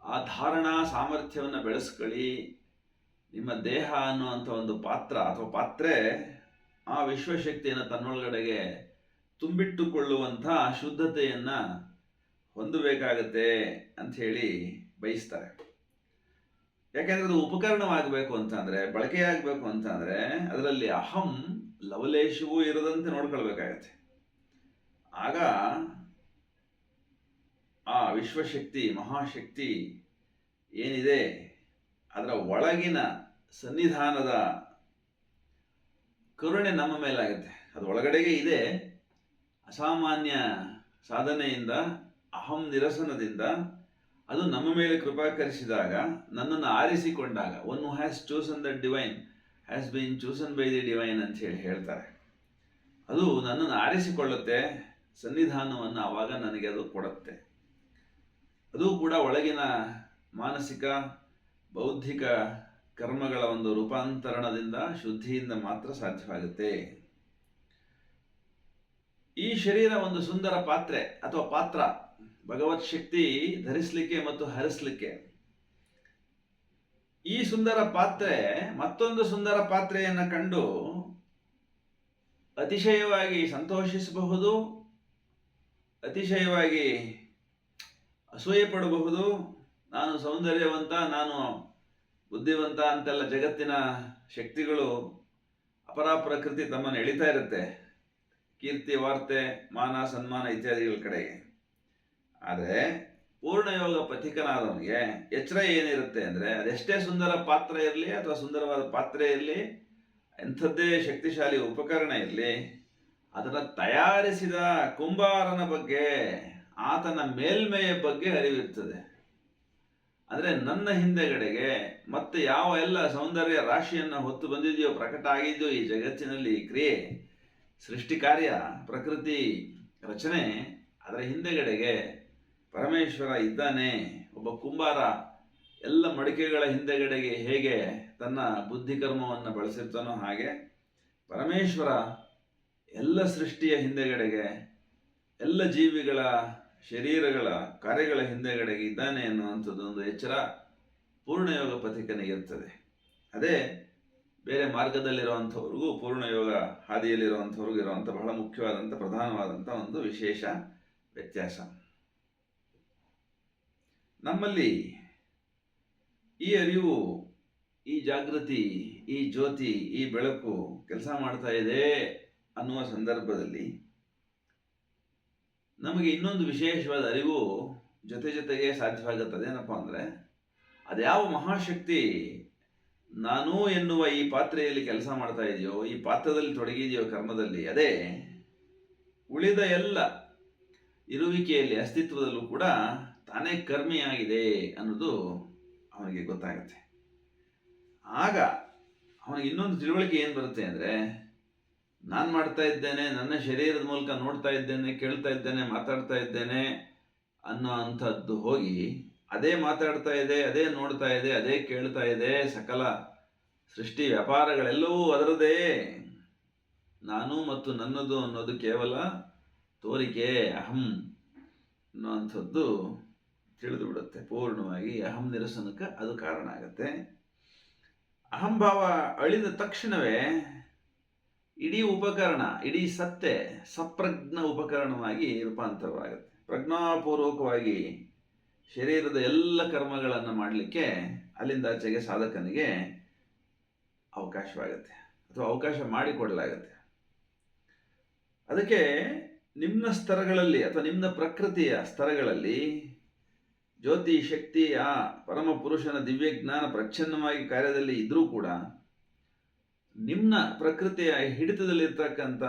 ಆ ಧಾರಣಾ ಸಾಮರ್ಥ್ಯವನ್ನು ಬೆಳೆಸ್ಕೊಳ್ಳಿ. ನಿಮ್ಮ ದೇಹ ಅನ್ನುವಂಥ ಒಂದು ಪಾತ್ರ ಅಥವಾ ಪಾತ್ರೆ ಆ ವಿಶ್ವಶಕ್ತಿಯನ್ನು ತನ್ನೊಳಗಡೆಗೆ ತುಂಬಿಟ್ಟುಕೊಳ್ಳುವಂಥ ಶುದ್ಧತೆಯನ್ನು ಹೊಂದಬೇಕಾಗತ್ತೆ ಅಂಥೇಳಿ ಬಯಸ್ತಾರೆ. ಯಾಕೆಂದರೆ ಅದು ಉಪಕರಣವಾಗಬೇಕು ಅಂತಂದರೆ, ಬಳಕೆಯಾಗಬೇಕು ಅಂತಂದರೆ ಅದರಲ್ಲಿ ಅಹಂ ಲವಲೇಶವೂ ಇರದಂತೆ ನೋಡ್ಕೊಳ್ಬೇಕಾಗತ್ತೆ. ಆಗ ಆ ವಿಶ್ವಶಕ್ತಿ, ಮಹಾಶಕ್ತಿ ಏನಿದೆ ಅದರ ಒಳಗಿನ ಸನ್ನಿಧಾನದ ಕರುಣೆ ನಮ್ಮ ಮೇಲಾಗುತ್ತೆ. ಅದು ಒಳಗಡೆಗೆ ಇದೆ. ಅಸಾಮಾನ್ಯ ಸಾಧನೆಯಿಂದ, ಅಹಂ ನಿರಸನದಿಂದ ಅದು ನಮ್ಮ ಮೇಲೆ ಕೃಪಾಕರಿಸಿದಾಗ, ನನ್ನನ್ನು ಆರಿಸಿಕೊಂಡಾಗ, one who has chosen the divine has been chosen by the divine ಅಂತ ಹೇಳ್ತಾರೆ. ಅದು ನನ್ನನ್ನು ಆರಿಸಿಕೊಳ್ಳುತ್ತೆ, ಸನ್ನಿಧಾನವನ್ನು ಆವಾಗ ನನಗೆ ಅದು ಕೊಡುತ್ತೆ. ಅದು ಕೂಡ ಒಳಗಿನ ಮಾನಸಿಕ ಬೌದ್ಧಿಕ ಕರ್ಮಗಳ ಒಂದು ರೂಪಾಂತರಣದಿಂದ, ಶುದ್ಧಿಯಿಂದ ಮಾತ್ರ ಸಾಧ್ಯವಾಗುತ್ತೆ. ಈ ಶರೀರ ಒಂದು ಸುಂದರ ಪಾತ್ರೆ ಅಥವಾ ಪಾತ್ರ, ಭಗವತ್ ಶಕ್ತಿ ಧರಿಸಲಿಕ್ಕೆ ಮತ್ತು ಹರಿಸಲಿಕ್ಕೆ. ಈ ಸುಂದರ ಪಾತ್ರೆ ಮತ್ತೊಂದು ಸುಂದರ ಪಾತ್ರೆಯನ್ನು ಕಂಡು ಅತಿಶಯವಾಗಿ ಸಂತೋಷಿಸಬಹುದು, ಅತಿಶಯವಾಗಿ ಅಸೂಯೆ ಪಡಬಹುದು. ನಾನು ಸೌಂದರ್ಯವಂತ, ನಾನು ಬುದ್ಧಿವಂತ ಅಂತೆಲ್ಲ ಜಗತ್ತಿನ ಶಕ್ತಿಗಳು, ಅಪರ ಪ್ರಕೃತಿ ತಮ್ಮನ್ನು ಎಳಿತಾ ಇರುತ್ತೆ ಕೀರ್ತಿ, ವಾರ್ತೆ, ಮಾನ, ಸನ್ಮಾನ ಇತ್ಯಾದಿಗಳ ಕಡೆಗೆ. ಆದರೆ ಪೂರ್ಣಯೋಗ ಪಥಿಕನಾದವನಿಗೆ ಎಚ್ಚರ ಏನಿರುತ್ತೆ ಅಂದರೆ, ಅದೆಷ್ಟೇ ಸುಂದರ ಪಾತ್ರ ಇರಲಿ ಅಥವಾ ಸುಂದರವಾದ ಪಾತ್ರೆ ಇರಲಿ, ಎಂಥದ್ದೇ ಶಕ್ತಿಶಾಲಿ ಉಪಕರಣ ಇರಲಿ, ಅದನ್ನು ತಯಾರಿಸಿದ ಕುಂಬಾರನ ಬಗ್ಗೆ, ಆತನ ಮೇಲ್ಮೆಯ ಬಗ್ಗೆ ಅರಿವಿರ್ತದೆ. ಅಂದರೆ ನನ್ನ ಹಿಂದೆಗಡೆಗೆ ಮತ್ತೆ ಯಾವ ಎಲ್ಲ ಸೌಂದರ್ಯ ರಾಶಿಯನ್ನು ಹೊತ್ತು ಬಂದಿದೆಯೋ, ಪ್ರಕಟ ಆಗಿದೆಯೋ ಈ ಜಗತ್ತಿನಲ್ಲಿ, ಕ್ರಿಯೆ, ಸೃಷ್ಟಿ ಕಾರ್ಯ, ಪ್ರಕೃತಿ ರಚನೆ, ಅದರ ಹಿಂದೆಗಡೆಗೆ ಪರಮೇಶ್ವರ ಇದ್ದಾನೆ, ಒಬ್ಬ ಕುಂಬಾರ ಎಲ್ಲ ಮಡಿಕೆಗಳ ಹಿಂದೆಗಡೆಗೆ ಹೇಗೆ ತನ್ನ ಬುದ್ಧಿಕರ್ಮವನ್ನು ಬಳಸಿರ್ತಾನೋ ಹಾಗೆ ಪರಮೇಶ್ವರ ಎಲ್ಲ ಸೃಷ್ಟಿಯ ಹಿಂದೆಗಡೆಗೆ, ಎಲ್ಲ ಜೀವಿಗಳ ಶರೀರಗಳ ಕಾರ್ಯಗಳ ಹಿಂದೆಗಡೆಗೆ ಇದ್ದಾನೆ ಅನ್ನುವಂಥದ್ದು ಒಂದು ಎಚ್ಚರ ಪೂರ್ಣಯೋಗ ಪಥಿಕನಿಗಿರ್ತದೆ. ಅದೇ ಬೇರೆ ಮಾರ್ಗದಲ್ಲಿರುವಂಥವ್ರಿಗೂ ಪೂರ್ಣಯೋಗ ಹಾದಿಯಲ್ಲಿರುವಂಥವ್ರಿಗೂ ಇರುವಂಥ ಬಹಳ ಮುಖ್ಯವಾದಂಥ ಪ್ರಧಾನವಾದಂಥ ಒಂದು ವಿಶೇಷ ವ್ಯತ್ಯಾಸ. ನಮ್ಮಲ್ಲಿ ಈ ಅರಿವು, ಈ ಜಾಗೃತಿ, ಈ ಜ್ಯೋತಿ, ಈ ಬೆಳಕು ಕೆಲಸ ಮಾಡ್ತಾ ಇದೆ ಅನ್ನುವ ಸಂದರ್ಭದಲ್ಲಿ ನಮಗೆ ಇನ್ನೊಂದು ವಿಶೇಷವಾದ ಅರಿವು ಜೊತೆಗೆ ಸಾಧ್ಯವಾಗುತ್ತದೆ. ಏನಪ್ಪ ಅಂದರೆ, ಅದ್ಯಾವ ಮಹಾಶಕ್ತಿ ನಾನು ಎನ್ನುವ ಈ ಪಾತ್ರೆಯಲ್ಲಿ ಕೆಲಸ ಮಾಡ್ತಾ ಇದೆಯೋ, ಈ ಪಾತ್ರದಲ್ಲಿ ತೊಡಗಿದೆಯೋ ಕರ್ಮದಲ್ಲಿ, ಅದೇ ಉಳಿದ ಎಲ್ಲ ಇರುವಿಕೆಯಲ್ಲಿ ಅಸ್ತಿತ್ವದಲ್ಲೂ ಕೂಡ ತಾನೇ ಕರ್ಮಿಯಾಗಿದೆ ಅನ್ನೋದು ಅವನಿಗೆ ಗೊತ್ತಾಗುತ್ತೆ. ಆಗ ಅವನಿಗೆ ಇನ್ನೊಂದು ತಿಳುವಳಿಕೆ ಏನು ಬರುತ್ತೆ ಅಂದರೆ, ನಾನು ಮಾಡ್ತಾ ಇದ್ದೇನೆ, ನನ್ನ ಶರೀರದ ಮೂಲಕ ನೋಡ್ತಾ ಇದ್ದೇನೆ, ಕೇಳ್ತಾ ಇದ್ದೇನೆ, ಮಾತಾಡ್ತಾ ಇದ್ದೇನೆ ಅನ್ನೋ ಅಂಥದ್ದು ಹೋಗಿ ಅದೇ ಮಾತಾಡ್ತಾ ಇದೆ, ಅದೇ ನೋಡ್ತಾ ಇದೆ, ಅದೇ ಕೇಳ್ತಾ ಇದೆ, ಸಕಲ ಸೃಷ್ಟಿ ವ್ಯಾಪಾರಗಳೆಲ್ಲವೂ ಅದರದೇ, ನಾನು ಮತ್ತು ನನ್ನದು ಅನ್ನೋದು ಕೇವಲ ತೋರಿಕೆ, ಅಹಂ ಅನ್ನೋವಂಥದ್ದು ತಿಳಿದು ಬಿಡುತ್ತೆ ಪೂರ್ಣವಾಗಿ. ಅಹಂ ನಿರಸನಕ್ಕೆ ಅದು ಕಾರಣ ಆಗುತ್ತೆ. ಅಹಂಭಾವ ಅಳಿದ ತಕ್ಷಣವೇ ಇಡೀ ಉಪಕರಣ, ಇಡೀ ಸತ್ತೆ ಸಪ್ರಜ್ಞ ಉಪಕರಣವಾಗಿ ರೂಪಾಂತರವಾಗುತ್ತೆ. ಪ್ರಜ್ಞಾಪೂರ್ವಕವಾಗಿ ಶರೀರದ ಎಲ್ಲ ಕರ್ಮಗಳನ್ನು ಮಾಡಲಿಕ್ಕೆ ಅಲ್ಲಿಂದಾಚೆಗೆ ಸಾಧಕನಿಗೆ ಅವಕಾಶವಾಗುತ್ತೆ, ಅಥವಾ ಅವಕಾಶ ಮಾಡಿಕೊಡಲಾಗುತ್ತೆ. ಅದಕ್ಕೆ ನಿಮ್ನ ಸ್ತರಗಳಲ್ಲಿ ಅಥವಾ ನಿಮ್ನ ಪ್ರಕೃತಿಯ ಸ್ತರಗಳಲ್ಲಿ ಜ್ಯೋತಿ ಶಕ್ತಿ ಆ ಪರಮ ಪುರುಷನ ದಿವ್ಯ ಜ್ಞಾನ ಪ್ರಚ್ಛನ್ನವಾಗಿ ಕಾರ್ಯದಲ್ಲಿ ಇದ್ರೂ ಕೂಡ ನಿಮ್ನ ಪ್ರಕೃತಿಯ ಹಿಡಿತದಲ್ಲಿರ್ತಕ್ಕಂಥ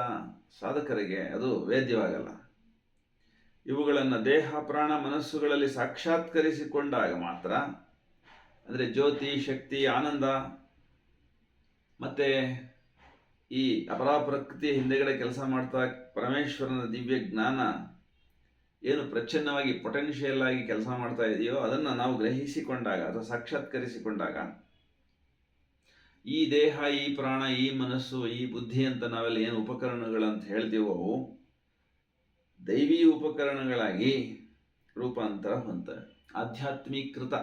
ಸಾಧಕರಿಗೆ ಅದು ವೇದ್ಯವಾಗಲ್ಲ. ಇವುಗಳನ್ನು ದೇಹ ಪ್ರಾಣ ಮನಸ್ಸುಗಳಲ್ಲಿ ಸಾಕ್ಷಾತ್ಕರಿಸಿಕೊಂಡಾಗ ಮಾತ್ರ, ಅಂದರೆ ಜ್ಯೋತಿ ಶಕ್ತಿ ಆನಂದ ಮತ್ತು ಈ ಅಪರಾಪ್ರಕೃತಿಯ ಹಿಂದೆಗಡೆ ಕೆಲಸ ಮಾಡ್ತಾ ಪರಮೇಶ್ವರನ ದಿವ್ಯ ಜ್ಞಾನ ಏನು ಪ್ರಚ್ಛನ್ನವಾಗಿ ಪೊಟೆನ್ಷಿಯಲ್ ಆಗಿ ಕೆಲಸ ಮಾಡ್ತಾ ಇದೆಯೋ ಅದನ್ನು ನಾವು ಗ್ರಹಿಸಿಕೊಂಡಾಗ ಅಥವಾ ಸಾಕ್ಷಾತ್ಕರಿಸಿಕೊಂಡಾಗ ಈ ದೇಹ, ಈ ಪ್ರಾಣ, ಈ ಮನಸ್ಸು, ಈ ಬುದ್ಧಿ ಅಂತ ನಾವೆಲ್ಲ ಏನು ಉಪಕರಣಗಳಂತ ಹೇಳ್ತೀವೋ ಅವು ದೈವಿ ಉಪಕರಣಗಳಾಗಿ ರೂಪಾಂತರ ಹೊಂದ್ತವೆ. ಆಧ್ಯಾತ್ಮೀಕೃತ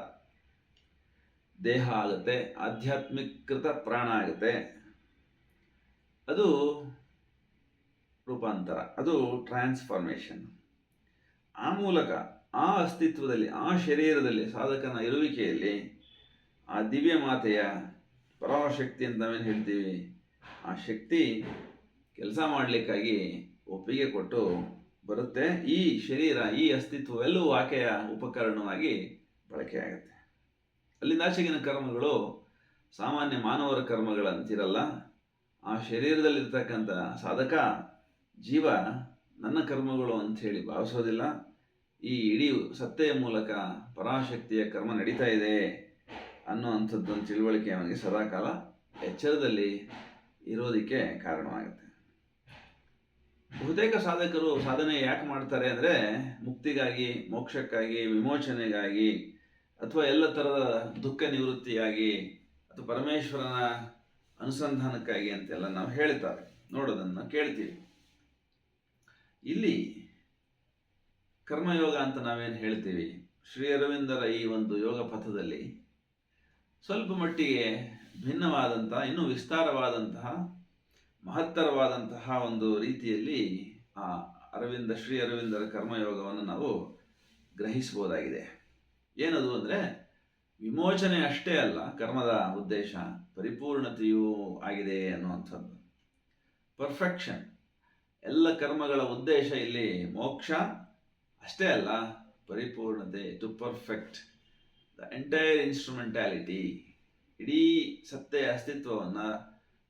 ದೇಹ ಆಗುತ್ತೆ, ಆಧ್ಯಾತ್ಮಿಕೃತ ಪ್ರಾಣ ಆಗುತ್ತೆ. ಅದು ರೂಪಾಂತರ, ಅದು ಟ್ರಾನ್ಸ್ಫಾರ್ಮೇಷನ್. ಆ ಮೂಲಕ ಆ ಅಸ್ತಿತ್ವದಲ್ಲಿ, ಆ ಶರೀರದಲ್ಲಿ, ಸಾಧಕನ ಇರುವಿಕೆಯಲ್ಲಿ ಆ ದಿವ್ಯ ಮಾತೆಯ ಪರಾಶಕ್ತಿ ಅಂತ ನಾವೇನು ಹೇಳ್ತೀವಿ, ಆ ಶಕ್ತಿ ಕೆಲಸ ಮಾಡಲಿಕ್ಕಾಗಿ ಒಪ್ಪಿಗೆ ಕೊಟ್ಟು ಬರುತ್ತೆ. ಈ ಶರೀರ, ಈ ಅಸ್ತಿತ್ವವೆಲ್ಲವೂ ಆಕೆಯ ಉಪಕರಣವಾಗಿ ಬಳಕೆಯಾಗುತ್ತೆ. ಅಲ್ಲಿಂದಾಚೆಗಿನ ಕರ್ಮಗಳು ಸಾಮಾನ್ಯ ಮಾನವರ ಕರ್ಮಗಳಂತಿರಲ್ಲ. ಆ ಶರೀರದಲ್ಲಿರ್ತಕ್ಕಂಥ ಸಾಧಕ ಜೀವ ನನ್ನ ಕರ್ಮಗಳು ಅಂಥೇಳಿ ಭಾವಿಸೋದಿಲ್ಲ. ಈ ಇಡೀ ಸತ್ತೆಯ ಮೂಲಕ ಪರಾಶಕ್ತಿಯ ಕರ್ಮ ನಡೀತಾ ಇದೆ ಅನ್ನೋ ಅಂಥದ್ದೊಂದು ತಿಳುವಳಿಕೆ ಅವನಿಗೆ ಸದಾಕಾಲ ಎಚ್ಚರದಲ್ಲಿ ಇರೋದಕ್ಕೆ ಕಾರಣವಾಗುತ್ತೆ. ಬಹುತೇಕ ಸಾಧಕರು ಸಾಧನೆ ಯಾಕೆ ಮಾಡ್ತಾರೆ ಅಂದರೆ, ಮುಕ್ತಿಗಾಗಿ, ಮೋಕ್ಷಕ್ಕಾಗಿ, ವಿಮೋಚನೆಗಾಗಿ, ಅಥವಾ ಎಲ್ಲ ಥರದ ದುಃಖ ನಿವೃತ್ತಿಯಾಗಿ, ಅಥವಾ ಪರಮೇಶ್ವರನ ಅನುಸಂಧಾನಕ್ಕಾಗಿ ಅಂತೆಲ್ಲ ನಾವು ಹೇಳ್ತಾರೆ, ನೋಡೋದನ್ನು ಕೇಳ್ತೀವಿ. ಇಲ್ಲಿ ಕರ್ಮಯೋಗ ಅಂತ ನಾವೇನು ಹೇಳ್ತೀವಿ, ಶ್ರೀ ಅರವಿಂದರ ಈ ಒಂದು ಯೋಗ ಪಥದಲ್ಲಿ ಸ್ವಲ್ಪ ಮಟ್ಟಿಗೆ ಭಿನ್ನವಾದಂತಹ, ಇನ್ನೂ ವಿಸ್ತಾರವಾದಂತಹ, ಮಹತ್ತರವಾದಂತಹ ಒಂದು ರೀತಿಯಲ್ಲಿ ಆ ಶ್ರೀ ಅರವಿಂದರ ಕರ್ಮಯೋಗವನ್ನು ನಾವು ಗ್ರಹಿಸಬಹುದಾಗಿದೆ. ಏನದು ಅಂದರೆ, ವಿಮೋಚನೆ ಅಷ್ಟೇ ಅಲ್ಲ ಕರ್ಮದ ಉದ್ದೇಶ, ಪರಿಪೂರ್ಣತೆಯೂ ಆಗಿದೆ ಅನ್ನುವಂಥದ್ದು. ಪರ್ಫೆಕ್ಷನ್, ಎಲ್ಲ ಕರ್ಮಗಳ ಉದ್ದೇಶ ಇಲ್ಲಿ ಮೋಕ್ಷ ಅಷ್ಟೇ ಅಲ್ಲ, ಪರಿಪೂರ್ಣತೆ, ಟು ಪರ್ಫೆಕ್ಟ್ ದ ಎಂಟೈರ್ ಇನ್ಸ್ಟ್ರುಮೆಂಟ್ಯಾಲಿಟಿ. ಇಡೀ ಸತ್ತೆಯ ಅಸ್ತಿತ್ವವನ್ನು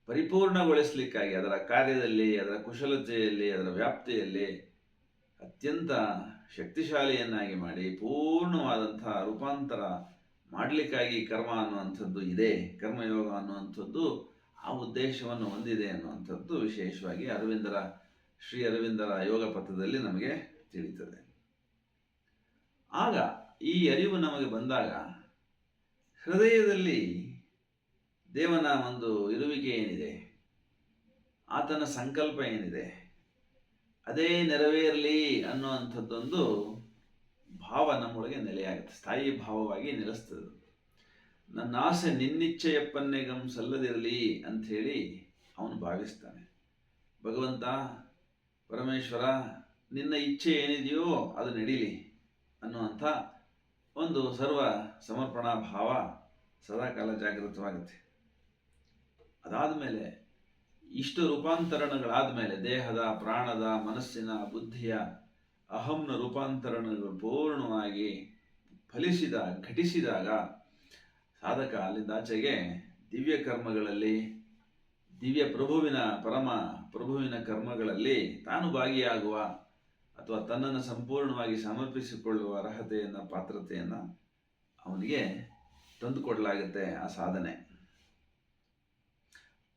ಪರಿಪೂರ್ಣಗೊಳಿಸಲಿಕ್ಕಾಗಿ ಅದರ ಕಾರ್ಯದಲ್ಲಿ, ಅದರ ಕುಶಲತೆಯಲ್ಲಿ, ಅದರ ವ್ಯಾಪ್ತಿಯಲ್ಲಿ ಅತ್ಯಂತ ಶಕ್ತಿಶಾಲಿಯನ್ನಾಗಿ ಮಾಡಿ ಪೂರ್ಣವಾದಂಥ ರೂಪಾಂತರ ಮಾಡಲಿಕ್ಕಾಗಿ ಕರ್ಮ ಅನ್ನುವಂಥದ್ದು ಇದೆ. ಕರ್ಮಯೋಗ ಅನ್ನುವಂಥದ್ದು ಆ ಉದ್ದೇಶವನ್ನು ಹೊಂದಿದೆ ಅನ್ನುವಂಥದ್ದು ವಿಶೇಷವಾಗಿ ಶ್ರೀ ಅರವಿಂದರ ಯೋಗ ಪಥದಲ್ಲಿ ನಮಗೆ ತಿಳಿಯುತ್ತದೆ. ಆಗ ಈ ಅರಿವು ನಮಗೆ ಬಂದಾಗ ಹೃದಯದಲ್ಲಿ ದೇವನ ಒಂದು ಇರುವಿಕೆ ಏನಿದೆ, ಆತನ ಸಂಕಲ್ಪ ಏನಿದೆ, ಅದೇ ನೆರವೇರಲಿ ಅನ್ನುವಂಥದ್ದೊಂದು ಭಾವ ನಮ್ಮೊಳಗೆ ನೆಲೆಯಾಗುತ್ತೆ, ಸ್ಥಾಯಿ ಭಾವವಾಗಿ ನೆಲೆಸ್ತದೆ. ನನ್ನ ಆಸೆ ನಿನ್ನಿಚ್ಛೆಯಪ್ಪನ್ನೆಗಂ ಸಲ್ಲದಿರಲಿ ಅಂಥೇಳಿ ಅವನು ಭಾವಿಸ್ತಾನೆ. ಭಗವಂತ ಪರಮೇಶ್ವರ, ನಿನ್ನ ಇಚ್ಛೆ ಏನಿದೆಯೋ ಅದು ನಡೀಲಿ ಅನ್ನುವಂಥ ಒಂದು ಸರ್ವ ಸಮರ್ಪಣಾ ಭಾವ ಸದಾಕಾಲ ಜಾಗೃತವಾಗುತ್ತೆ. ಅದಾದ ಮೇಲೆ ಇಷ್ಟು ರೂಪಾಂತರಣಗಳಾದ ಮೇಲೆ, ದೇಹದ, ಪ್ರಾಣದ, ಮನಸ್ಸಿನ, ಬುದ್ಧಿಯ, ಅಹಂನ ರೂಪಾಂತರಣಗಳು ಪೂರ್ಣವಾಗಿ ಘಟಿಸಿದಾಗ ಸಾಧಕ ಅಲ್ಲಿಂದಾಚೆಗೆ ದಿವ್ಯ ಕರ್ಮಗಳಲ್ಲಿ, ದಿವ್ಯ ಪರಮ ಪ್ರಭುವಿನ ಕರ್ಮಗಳಲ್ಲಿ ತಾನು ಭಾಗಿಯಾಗುವ ಅಥವಾ ತನ್ನನ್ನು ಸಂಪೂರ್ಣವಾಗಿ ಸಮರ್ಪಿಸಿಕೊಳ್ಳುವ ಅರ್ಹತೆಯನ್ನು, ಪಾತ್ರತೆಯನ್ನು ಅವನಿಗೆ ತಂದುಕೊಡಲಾಗುತ್ತೆ ಆ ಸಾಧನೆ.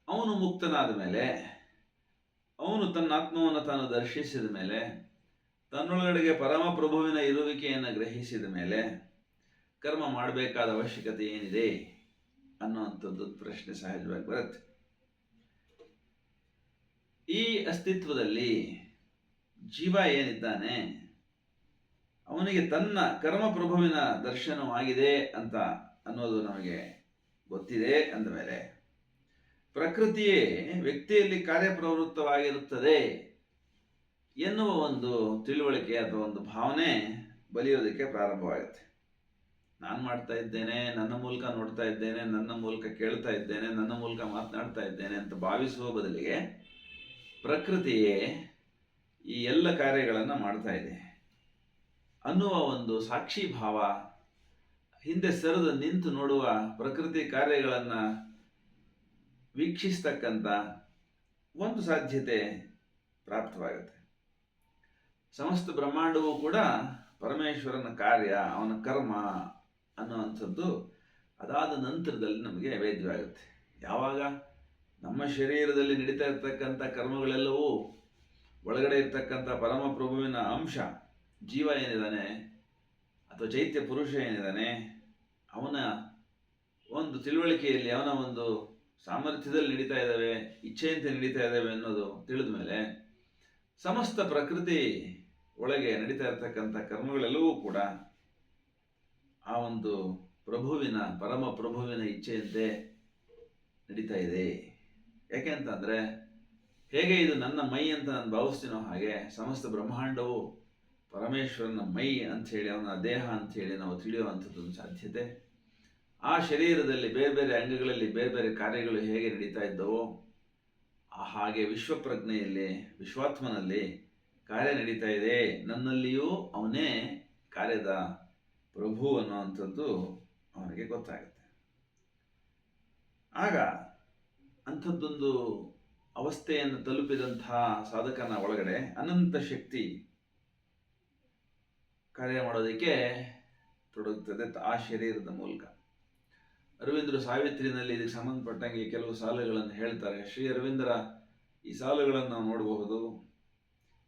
ಅವನು ಮುಕ್ತನಾದ ಮೇಲೆ, ಅವನು ತನ್ನ ಆತ್ಮವನ್ನು ತಾನು ದರ್ಶಿಸಿದ ಮೇಲೆ, ತನ್ನೊಳಗಡೆಗೆ ಪರಮ ಪ್ರಭುವಿನ ಇರುವಿಕೆಯನ್ನು ಗ್ರಹಿಸಿದ ಮೇಲೆ ಕರ್ಮ ಮಾಡಬೇಕಾದ ಅವಶ್ಯಕತೆ ಏನಿದೆ ಅನ್ನುವಂಥದ್ದು ಪ್ರಶ್ನೆ ಸಹಜವಾಗಿ ಬರುತ್ತೆ. ಈ ಅಸ್ತಿತ್ವದಲ್ಲಿ ಜೀವ ಏನಿದ್ದಾನೆ ಅವನಿಗೆ ತನ್ನ ಕರ್ಮ ಪ್ರಭುವಿನ ದರ್ಶನವಾಗಿದೆ ಅಂತ ಅನ್ನೋದು ನಮಗೆ ಗೊತ್ತಿದೆ ಅಂದಮೇಲೆ, ಪ್ರಕೃತಿಯೇ ವ್ಯಕ್ತಿಯಲ್ಲಿ ಕಾರ್ಯಪ್ರವೃತ್ತವಾಗಿರುತ್ತದೆ ಎನ್ನುವ ಒಂದು ತಿಳುವಳಿಕೆ ಅಥವಾ ಒಂದು ಭಾವನೆ ಬಲಿಯೋದಕ್ಕೆ ಪ್ರಾರಂಭವಾಗುತ್ತೆ. ನಾನು ಮಾಡ್ತಾ ಇದ್ದೇನೆ, ನನ್ನ ಮೂಲಕ ನೋಡ್ತಾ ಇದ್ದೇನೆ, ನನ್ನ ಮೂಲಕ ಕೇಳ್ತಾ ಇದ್ದೇನೆ, ನನ್ನ ಮೂಲಕ ಮಾತನಾಡ್ತಾ ಇದ್ದೇನೆ ಅಂತ ಭಾವಿಸುವ ಬದಲಿಗೆ ಪ್ರಕೃತಿಯೇ ಈ ಎಲ್ಲ ಕಾರ್ಯಗಳನ್ನು ಮಾಡ್ತಾ ಇದೆ ಅನ್ನುವ ಒಂದು ಸಾಕ್ಷಿ ಭಾವ, ಹಿಂದೆ ಸರಿದು ನಿಂತು ನೋಡುವ ಪ್ರಕೃತಿ ಕಾರ್ಯಗಳನ್ನು ವೀಕ್ಷಿಸ್ತಕ್ಕಂಥ ಒಂದು ಸಾಧ್ಯತೆ ಪ್ರಾಪ್ತವಾಗುತ್ತೆ. ಸಮಸ್ತ ಬ್ರಹ್ಮಾಂಡವೂ ಕೂಡ ಪರಮೇಶ್ವರನ ಕಾರ್ಯ, ಅವನ ಕರ್ಮ ಅನ್ನುವಂಥದ್ದು ಅದಾದ ನಂತರದಲ್ಲಿ ನಮಗೆ ವೇದ್ಯವಾಗುತ್ತೆ. ಯಾವಾಗ ನಮ್ಮ ಶರೀರದಲ್ಲಿ ನಡೀತಾ ಇರ್ತಕ್ಕಂಥ ಕರ್ಮಗಳೆಲ್ಲವೂ ಒಳಗಡೆ ಇರ್ತಕ್ಕಂಥ ಪರಮ ಪ್ರಭುವಿನ ಅಂಶ, ಜೀವ ಏನಿದ್ದಾನೆ ಅಥವಾ ಚೈತ್ಯ ಪುರುಷ ಏನಿದ್ದಾನೆ, ಅವನ ಒಂದು ತಿಳುವಳಿಕೆಯಲ್ಲಿ, ಅವನ ಒಂದು ಸಾಮರ್ಥ್ಯದಲ್ಲಿ ನಡೀತಾ ಇದ್ದಾವೆ, ಇಚ್ಛೆಯಂತೆ ನಡೀತಾ ಇದ್ದಾವೆ ಅನ್ನೋದು ತಿಳಿದ ಮೇಲೆ ಸಮಸ್ತ ಪ್ರಕೃತಿ ಒಳಗೆ ನಡೀತಾ ಇರ್ತಕ್ಕಂಥ ಕರ್ಮಗಳೆಲ್ಲವೂ ಕೂಡ ಆ ಒಂದು ಪರಮ ಪ್ರಭುವಿನ ಇಚ್ಛೆಯಂತೆ ನಡೀತಾ ಇದೆ. ಯಾಕೆ ಅಂತಂದರೆ, ಹೇಗೆ ಇದು ನನ್ನ ಮೈ ಅಂತ ನಾನು ಭಾವಿಸ್ತೀನೋ ಹಾಗೆ ಸಮಸ್ತ ಬ್ರಹ್ಮಾಂಡವು ಪರಮೇಶ್ವರನ ಮೈ ಅಂಥೇಳಿ, ಅವನ ದೇಹ ಅಂಥೇಳಿ ನಾವು ತಿಳಿಯುವಂಥದ್ದೊಂದು ಸಾಧ್ಯತೆ. ಆ ಶರೀರದಲ್ಲಿ ಬೇರೆ ಬೇರೆ ಅಂಗಗಳಲ್ಲಿ ಬೇರೆ ಬೇರೆ ಕಾರ್ಯಗಳು ಹೇಗೆ ನಡೀತಾ ಇದ್ದವೋ ಹಾಗೆ ವಿಶ್ವಪ್ರಜ್ಞೆಯಲ್ಲಿ, ವಿಶ್ವಾತ್ಮನಲ್ಲಿ ಕಾರ್ಯ ನಡೀತಾ ಇದೆ. ನನ್ನಲ್ಲಿಯೂ ಅವನೇ ಕಾರ್ಯದ ಪ್ರಭು ಅನ್ನುವಂಥದ್ದು ಅವನಿಗೆ ಗೊತ್ತಾಗುತ್ತೆ. ಆಗ ಅಂಥದ್ದೊಂದು ಅವಸ್ಥೆಯನ್ನು ತಲುಪಿದಂತಹ ಸಾಧಕನ ಒಳಗಡೆ ಅನಂತ ಶಕ್ತಿ ಕಾರ್ಯ ಮಾಡೋದಕ್ಕೆ ತೊಡಗುತ್ತದೆ ಆ ಶರೀರದ ಮೂಲಕ. ಅರವಿಂದರು ಸಾವಿತ್ರಿನಲ್ಲಿ ಇದಕ್ಕೆ ಸಂಬಂಧಪಟ್ಟಂಗೆ ಕೆಲವು ಸಾಲುಗಳನ್ನು ಹೇಳ್ತಾರೆ. ಶ್ರೀ ಅರವಿಂದರ ಈ ಸಾಲುಗಳನ್ನು ನಾವು ನೋಡಬಹುದು.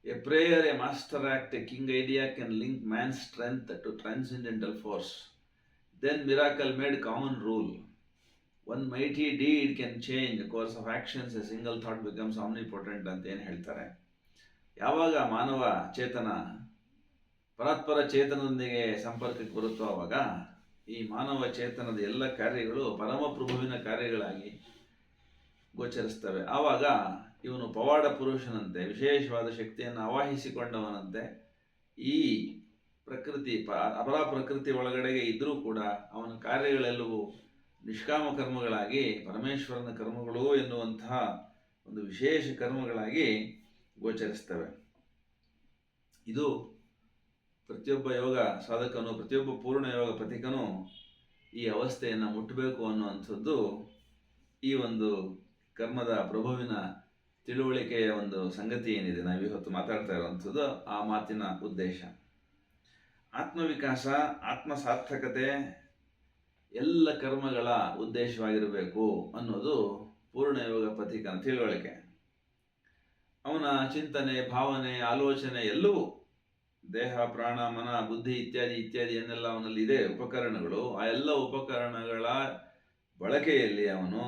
A prayer, a master act, a king idea can link man's strength to transcendental force. Then miracle made common rule. One mighty deed can change course of actions, a single thought becomes omnipotent ಅಂತ ಏನು ಹೇಳ್ತಾರೆ. ಯಾವಾಗ ಮಾನವ ಚೇತನ ಪರಾತ್ಪರ ಚೇತನದೊಂದಿಗೆ ಸಂಪರ್ಕಕ್ಕೆ ಬರುತ್ತೋ ಆವಾಗ ಈ ಮಾನವ ಚೇತನದ ಎಲ್ಲ ಕಾರ್ಯಗಳು ಪರಮ ಪ್ರಭುವಿನ ಕಾರ್ಯಗಳಾಗಿ ಗೋಚರಿಸ್ತವೆ. ಆವಾಗ ಇವನು ಪವಾಡ ಪುರುಷನಂತೆ, ವಿಶೇಷವಾದ ಶಕ್ತಿಯನ್ನು ಆವಾಹಿಸಿಕೊಂಡವನಂತೆ ಈ ಪ್ರಕೃತಿ ಅಪರ ಪ್ರಕೃತಿ ಒಳಗಡೆಗೆ ಇದ್ದರೂ ಕೂಡ ಅವನ ಕಾರ್ಯಗಳೆಲ್ಲವೂ ನಿಷ್ಕಾಮ ಕರ್ಮಗಳಾಗಿ ಪರಮೇಶ್ವರನ ಕರ್ಮಗಳು ಎನ್ನುವಂತಹ ಒಂದು ವಿಶೇಷ ಕರ್ಮಗಳಾಗಿ ಗೋಚರಿಸ್ತವೆ. ಇದು ಪ್ರತಿಯೊಬ್ಬ ಯೋಗ ಸಾಧಕನು, ಪ್ರತಿಯೊಬ್ಬ ಪೂರ್ಣ ಯೋಗ ಪಥಿಕನು ಈ ಅವಸ್ಥೆಯನ್ನು ಮುಟ್ಟಬೇಕು ಅನ್ನುವಂಥದ್ದು ಈ ಒಂದು ಕರ್ಮದ ಪ್ರಭುವಿನ ತಿಳುವಳಿಕೆಯ ಒಂದು ಸಂಗತಿ ಏನಿದೆ ನಾವಿವತ್ತು ಮಾತಾಡ್ತಾ ಇರುವಂಥದ್ದು, ಆ ಮಾತಿನ ಉದ್ದೇಶ. ಆತ್ಮವಿಕಾಸ, ಆತ್ಮಸಾರ್ಥಕತೆ ಎಲ್ಲ ಕರ್ಮಗಳ ಉದ್ದೇಶವಾಗಿರಬೇಕು ಅನ್ನೋದು ಪೂರ್ಣ ಯೋಗ ಪಥಿಕನ ತಿಳುವಳಿಕೆ. ಅವನ ಚಿಂತನೆ, ಭಾವನೆ, ಆಲೋಚನೆ ಎಲ್ಲವೂ ದೇಹ, ಪ್ರಾಣ, ಮನ, ಬುದ್ಧಿ ಇತ್ಯಾದಿ ಇತ್ಯಾದಿ ಏನೆಲ್ಲ ಅವನಲ್ಲಿ ಇದೆ ಉಪಕರಣಗಳು, ಆ ಎಲ್ಲ ಉಪಕರಣಗಳ ಬಳಕೆಯಲ್ಲಿ ಅವನು